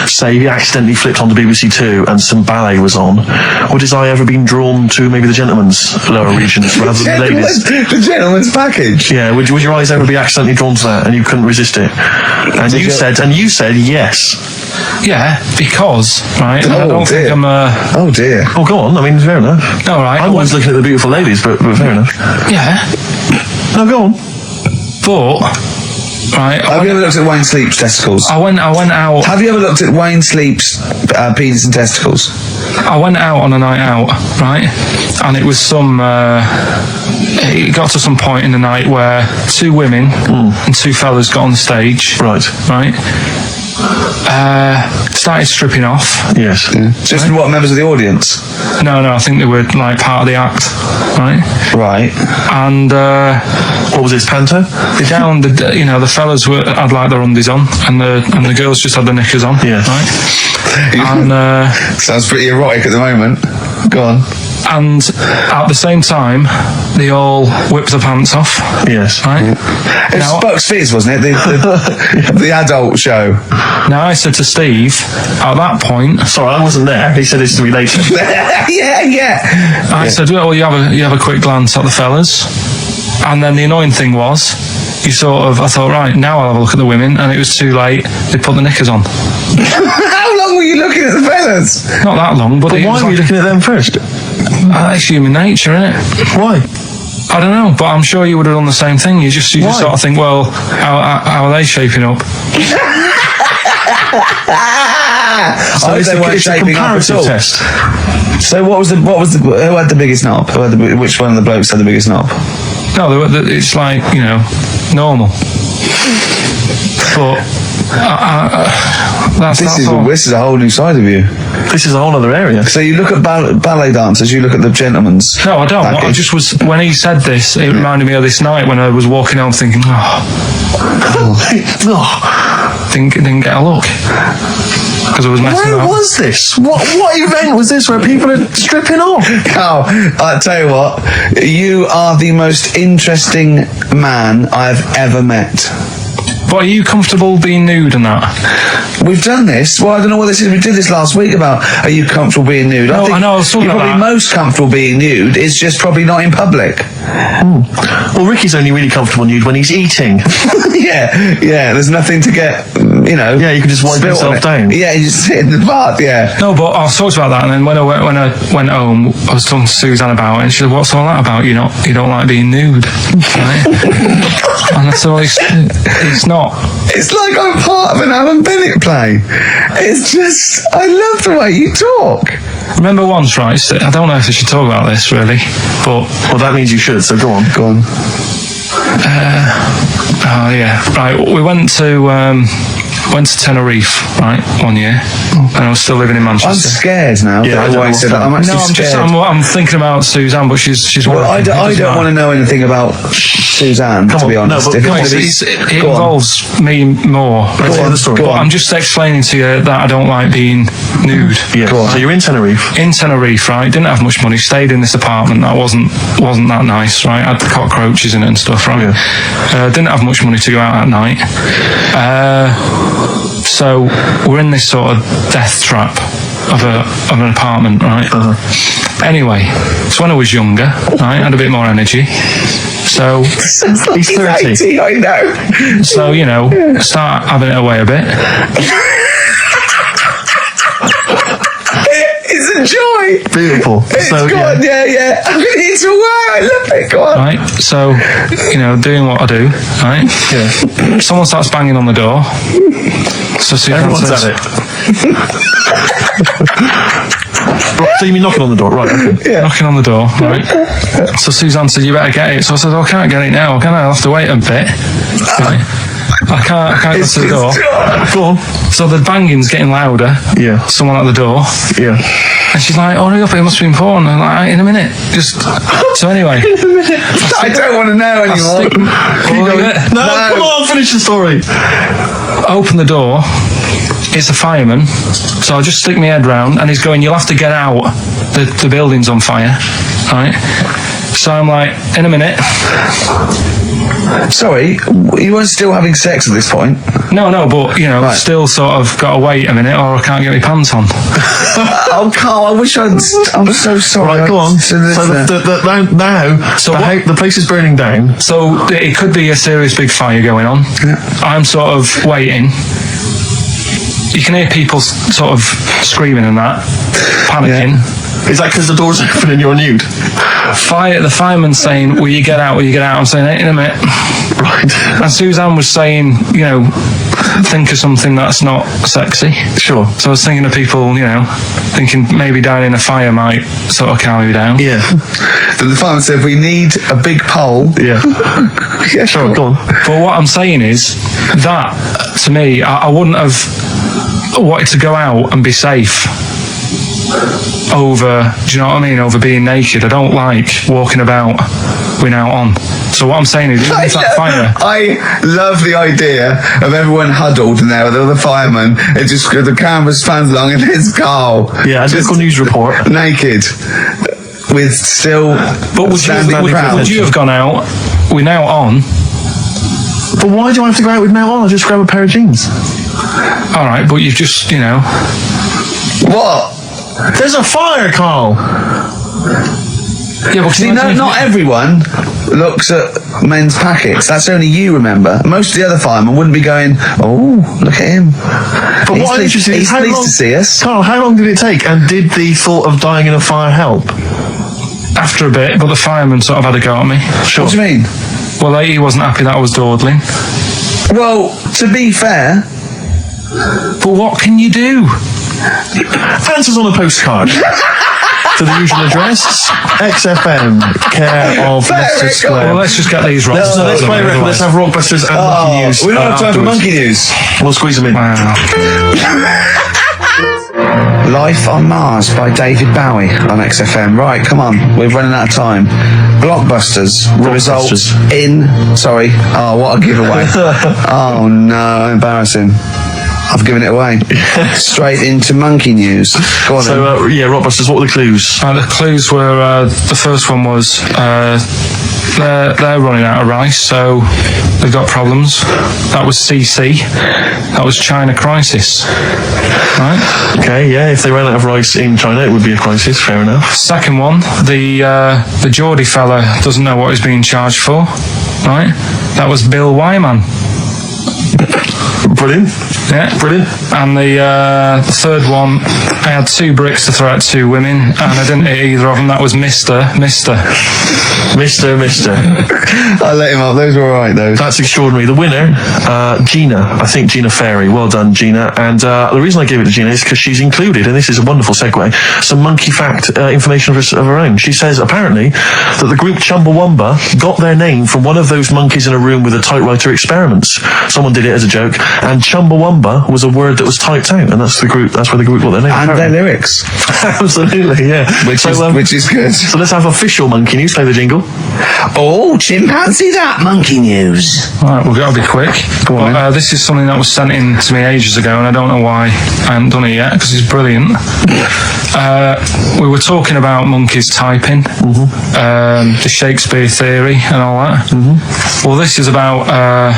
say, he accidentally flipped onto BBC Two and some ballet was on, would his eye ever been drawn to maybe the gentleman's lower regions rather than the ladies?
The gentleman's package.
Yeah. Would your eyes ever be accidentally drawn to that, and you couldn't resist it? And you said yes.
Yeah, because I don't think I'm.
Oh dear.
Oh, go on. I mean, fair enough.
All right.
I'm always looking at the beautiful ladies, but fair enough.
Yeah.
No, go on.
But. Right.
Have you ever looked at Wayne Sleep's testicles?
I went out.
Have you ever looked at Wayne Sleep's penis and testicles?
I went out on a night out, right? And it was it got to some point in the night where 2 women and 2 fellas got on stage.
Right.
started stripping off.
Yes.
Just what, members of the audience?
No, I think they were like part of the act, right?
Right.
And
What was this, panto?
the fellas had like their undies on, and the girls just had their knickers on.
Yeah.
Right. And
Sounds pretty erotic at the moment. Go on.
and at the same time, they all whipped their pants off.
Yes.
Right.
It was Bucks Fizz, wasn't it? The adult show.
Now I said to Steve at that point.
Sorry, I wasn't there. He said this to me later.
yeah.
I said, well, you have a quick glance at the fellas, and then the annoying thing was, I thought, right, now I'll have a look at the women, and it was too late. They put the knickers on.
How long were you looking at the fellas?
Not that long, but
Why were you looking at them first?
It's human nature, isn't it?
Why?
I don't know, but I'm sure you would have done the same thing. You just sort of think, well, how are they shaping up?
So they weren't shaping up at all.
Test.
So who had the biggest knob? Which one of the blokes had the biggest knob?
No, it's like, normal. But
this is a whole new side of you.
This is a whole other area.
So you look at ballet dancers, you look at the gentlemen's.
No, I don't.
package.
I just was, when he said this, it reminded me of this night when I was walking home thinking, didn't get a look. Because I was messing
Where
up.
was this? What event was this where people are stripping off?
Carl, I tell you what, you are the most interesting man I've ever met.
But are you comfortable being nude and that?
We've done this. Well, I don't know what this is. We did this last week about are you comfortable being nude?
No, I know, I was talking
you're
about
probably
that.
most comfortable being nude. It's just probably not in public.
Well, Ricky's only really comfortable nude when he's eating.
yeah. There's nothing to get,
Yeah, you can just wipe
spilt on
yourself
it.
down.
Yeah, you just sit in the bath. Yeah.
No, but I talked about that, and then when I went home, I was talking to Suzanne about it, and she said, "What's all that about? You don't like being nude, right?" And I said, "Well, it's not."
It's like I'm part of an Alan Bennett play. It's just, I love the way you talk.
Remember once, right? I don't know if I should talk about this really, but
Well, that means you should, so go on.
Go on.
oh yeah, right. We went to Tenerife, right, 1 year, and I was still living in
I'm
Manchester.
scared now.
Yeah, I don't know what's
I'm actually scared.
I'm thinking about Suzanne, but she's.
Well, I don't want to know anything about Suzanne, to be
on, no,
honest.
but
If
come on,
it's-
It
go on.
involves me more.
Let's hear the story.
But I'm just explaining to you that I don't like being nude.
Yeah. So you're in Tenerife.
In Tenerife, right? Didn't have much money. Stayed in this apartment that wasn't that nice, right? Had cockroaches in it and stuff, right? Didn't have much money to go out at night. So we're in this sort of death trap of an apartment, right? Anyway, so when I was younger, right, I had a bit more energy. So
He's 30.
80, I know.
So, start having it away a bit.
It's a joy.
Beautiful.
It's good, yeah. I mean, it's a way. I love it. Go on.
Right, so, doing what I do, right?
Yeah.
Someone starts banging on the door. So Suzanne
Everyone's
says,
at it. Right, so you mean knocking on the door, right? Okay.
knocking on the door, right? So Suzanne said, "You better get it." So I said, "I can't get it now. Can I? I'll have to wait a bit." Right? I can't go to the door.
Go on.
So the banging's getting louder.
Yeah.
Someone at the door.
Yeah.
And she's like, "Hurry up, it must be important." I'm like, "In a minute." So anyway.
I don't want to know anymore.
No, come on, finish the story.
Open the door. It's a fireman. So I just stick my head round, and he's going, "You'll have to get out. The building's on fire." Right? So I'm like, "In a minute."
Sorry, you weren't still having sex at this point?
No, but
Right.
still sort of got to wait a minute, or I can't get my pants on.
Oh, Carl, I wish I'm so sorry.
Right, go on.
So
So the place is burning down.
So it could be a serious big fire going on. I'm sort of waiting. You can hear people sort of screaming and that, panicking.
Is that because the door's open and you're nude?
The fireman's saying, will you get out, will you get out? I'm saying, in a minute.
Right.
And Suzanne was saying, you know, think of something that's not sexy.
Sure.
So I was thinking of people, you know, thinking maybe down in a fire might sort of calm you down.
Yeah.
But the fireman said, we need a big pole.
Yeah.
Yeah,
Sure, go on.
But what I'm saying is that, to me, I wouldn't have wanted to go out and be safe over, do you know what I mean, over being naked. I don't like walking about without on. So what I'm saying is, even if that fire...
I love the idea of everyone huddled in there with all the firemen. It just, the camera spans along and there's Carl.
Yeah, as a
just
local news report.
naked. With still
But would you have gone out with now on?
But why do I have to go out with now on? I'll just grab a pair of jeans.
All right, but you've just, you know...
What?
There's a fire, Carl.
Yeah, but
See, not everyone looks at men's packets. That's only you, remember. Most of the other firemen wouldn't be going, oh, look at him.
But what I'm interested in is
he's pleased to see us.
Carl, how long did it take? And did the thought of dying in a fire help?
After a bit, but the fireman sort of had a go at me.
Sure. What do you mean?
Well, he wasn't happy that I was dawdling.
Well, to be fair...
But what can you do?
Answers on a postcard. To the usual address, XFM, care of Leicester Square.
Well, let's just get these right.
Let's play a record. Let's have Rockbusters and Monkey News.
We don't have time for
afterwards.
Monkey News.
We'll squeeze them in.
Wow.
Life on Mars by David Bowie on XFM. Right, come on, we're running out of time. Blockbusters, the results in... Sorry, oh, what a giveaway. Oh no, embarrassing. I've given it away. Straight into Monkey News. Go on then.
So, yeah, Rockbusters, what were the clues?
The clues were, the first one was, they're running out of rice, so they've got problems. That was CC. That was China crisis. Right?
Okay, yeah, if they ran out of rice in China, it would be a crisis, fair enough.
Second one, the Geordie fella doesn't know what he's being charged for. Right? That was Bill Wyman.
Brilliant.
Yeah.
Brilliant.
And the third one, I had 2 bricks to throw at 2 women, and I didn't hit either of them. That was Mr.
I let him up. Those were all right, those.
That's extraordinary. The winner, Gina. I think Gina Ferry. Well done, Gina. And the reason I gave it to Gina is because she's included, and this is a wonderful segue, some monkey fact information of her own. She says, apparently, that the group Chumbawamba got their name from one of those monkeys in a room with a typewriter experiments. Someone did it as a joke, and Chumbawamba was a word that was typed out, and that's where the group got their name.
And their lyrics.
Absolutely, yeah.
Which is good.
So let's have official Monkey News. Play the jingle.
Oh, chimpanzee that Monkey News.
Alright, we've got to be quick.
Go on,
But, this is something that was sent in to me ages ago, and I don't know why I haven't done it yet, because it's brilliant. We were talking about monkeys typing, the Shakespeare theory and all that. Well, this is about a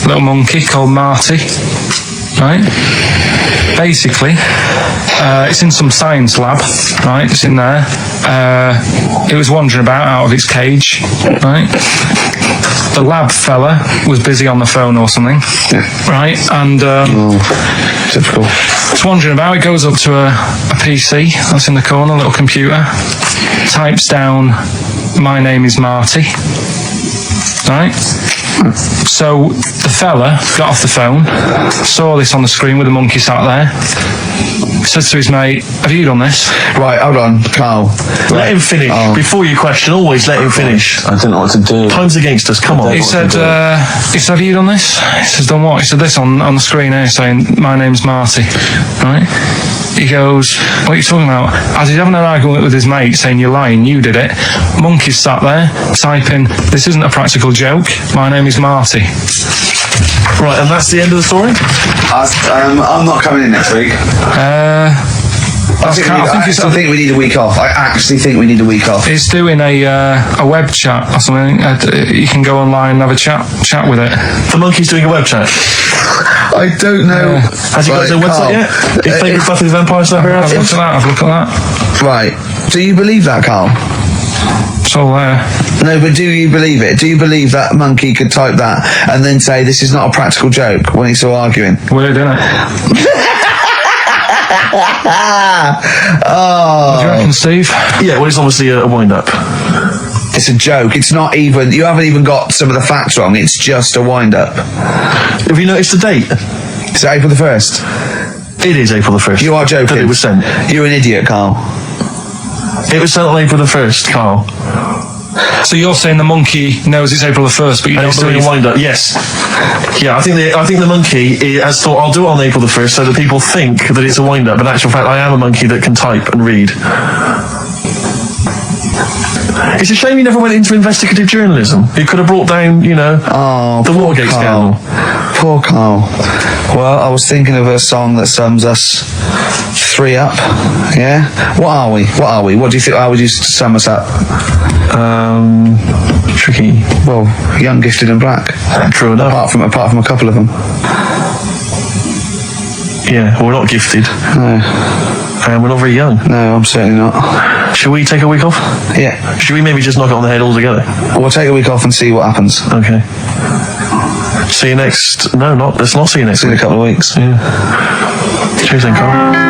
little monkey called Marty, right? Basically, it's in some science lab, right? It's in there. It was wandering about out of its cage, right? The lab fella was busy on the phone or something, right? And
Typical.
it's wandering about. It goes up to a PC that's in the corner, a little computer, types down, "My name is Marty," right? So the fella got off the phone, saw this on the screen with the monkey sat there, says to his mate, "Have you done this?"
Right, hold on, Carl.
Let him finish. Before you question, always let him finish.
I didn't know what to do.
Time's against us, come on.
He said, "Have you done this?" He says, "Done what?" He said, "This on the screen here saying, 'My name's Marty,' right?" He goes, "What are you talking about?" As he's having an argument with his mate saying, "You're lying, you did it," monkey's sat there typing, "This isn't a practical joke, my name is Marty."
Right, and that's the end of the story?
I'm not coming in next week.
I think
we need a week off. I actually think we need a week off.
He's doing a web chat or something. You can go online and have a chat with it.
The monkey's doing a web chat.
I don't know.
Has he got his own website yet? His favourite Buffy the Vampire Slayer?
Have a look at that.
Right. Do you believe that, Carl?
It's all there.
No, but do you believe it? Do you believe that monkey could type that and then say this is not a practical joke when he's still arguing?
Weird, isn't it? What do you reckon, Steve?
Yeah, well, it's obviously a wind-up.
It's a joke. It's not even. You haven't even got some of the facts wrong. It's just a wind-up.
Have you noticed the date?
It's April the 1st.
It is April the 1st.
You are joking.
That it was sent.
You're an idiot, Carl.
It was sent on April the 1st, Carl.
So you're saying the monkey knows it's April the 1st, but you
And
don't
it's doing
believe?
a wind-up. Yes. Yeah, I think the monkey has thought, I'll do it on April the 1st so that people think that it's a wind-up, but in actual fact, I am a monkey that can type and read. It's a shame you never went into investigative journalism. You could have brought down, the Watergate scandal.
Poor Carl. Well, I was thinking of a song that sums us three up. Yeah? What are we? What do you think? How would you sum us up?
Tricky.
Well, young, gifted and black.
True enough.
Apart from a couple of them.
Yeah, we're not gifted.
No.
And we're not very young.
No, I'm certainly not.
Should we take a week off?
Yeah.
Should we maybe just knock it on the head altogether?
We'll take a week off and see what happens.
Okay. See you next... No, let's not see you next
See you in
week.
a couple of weeks.
Yeah. Cheers then, Carl.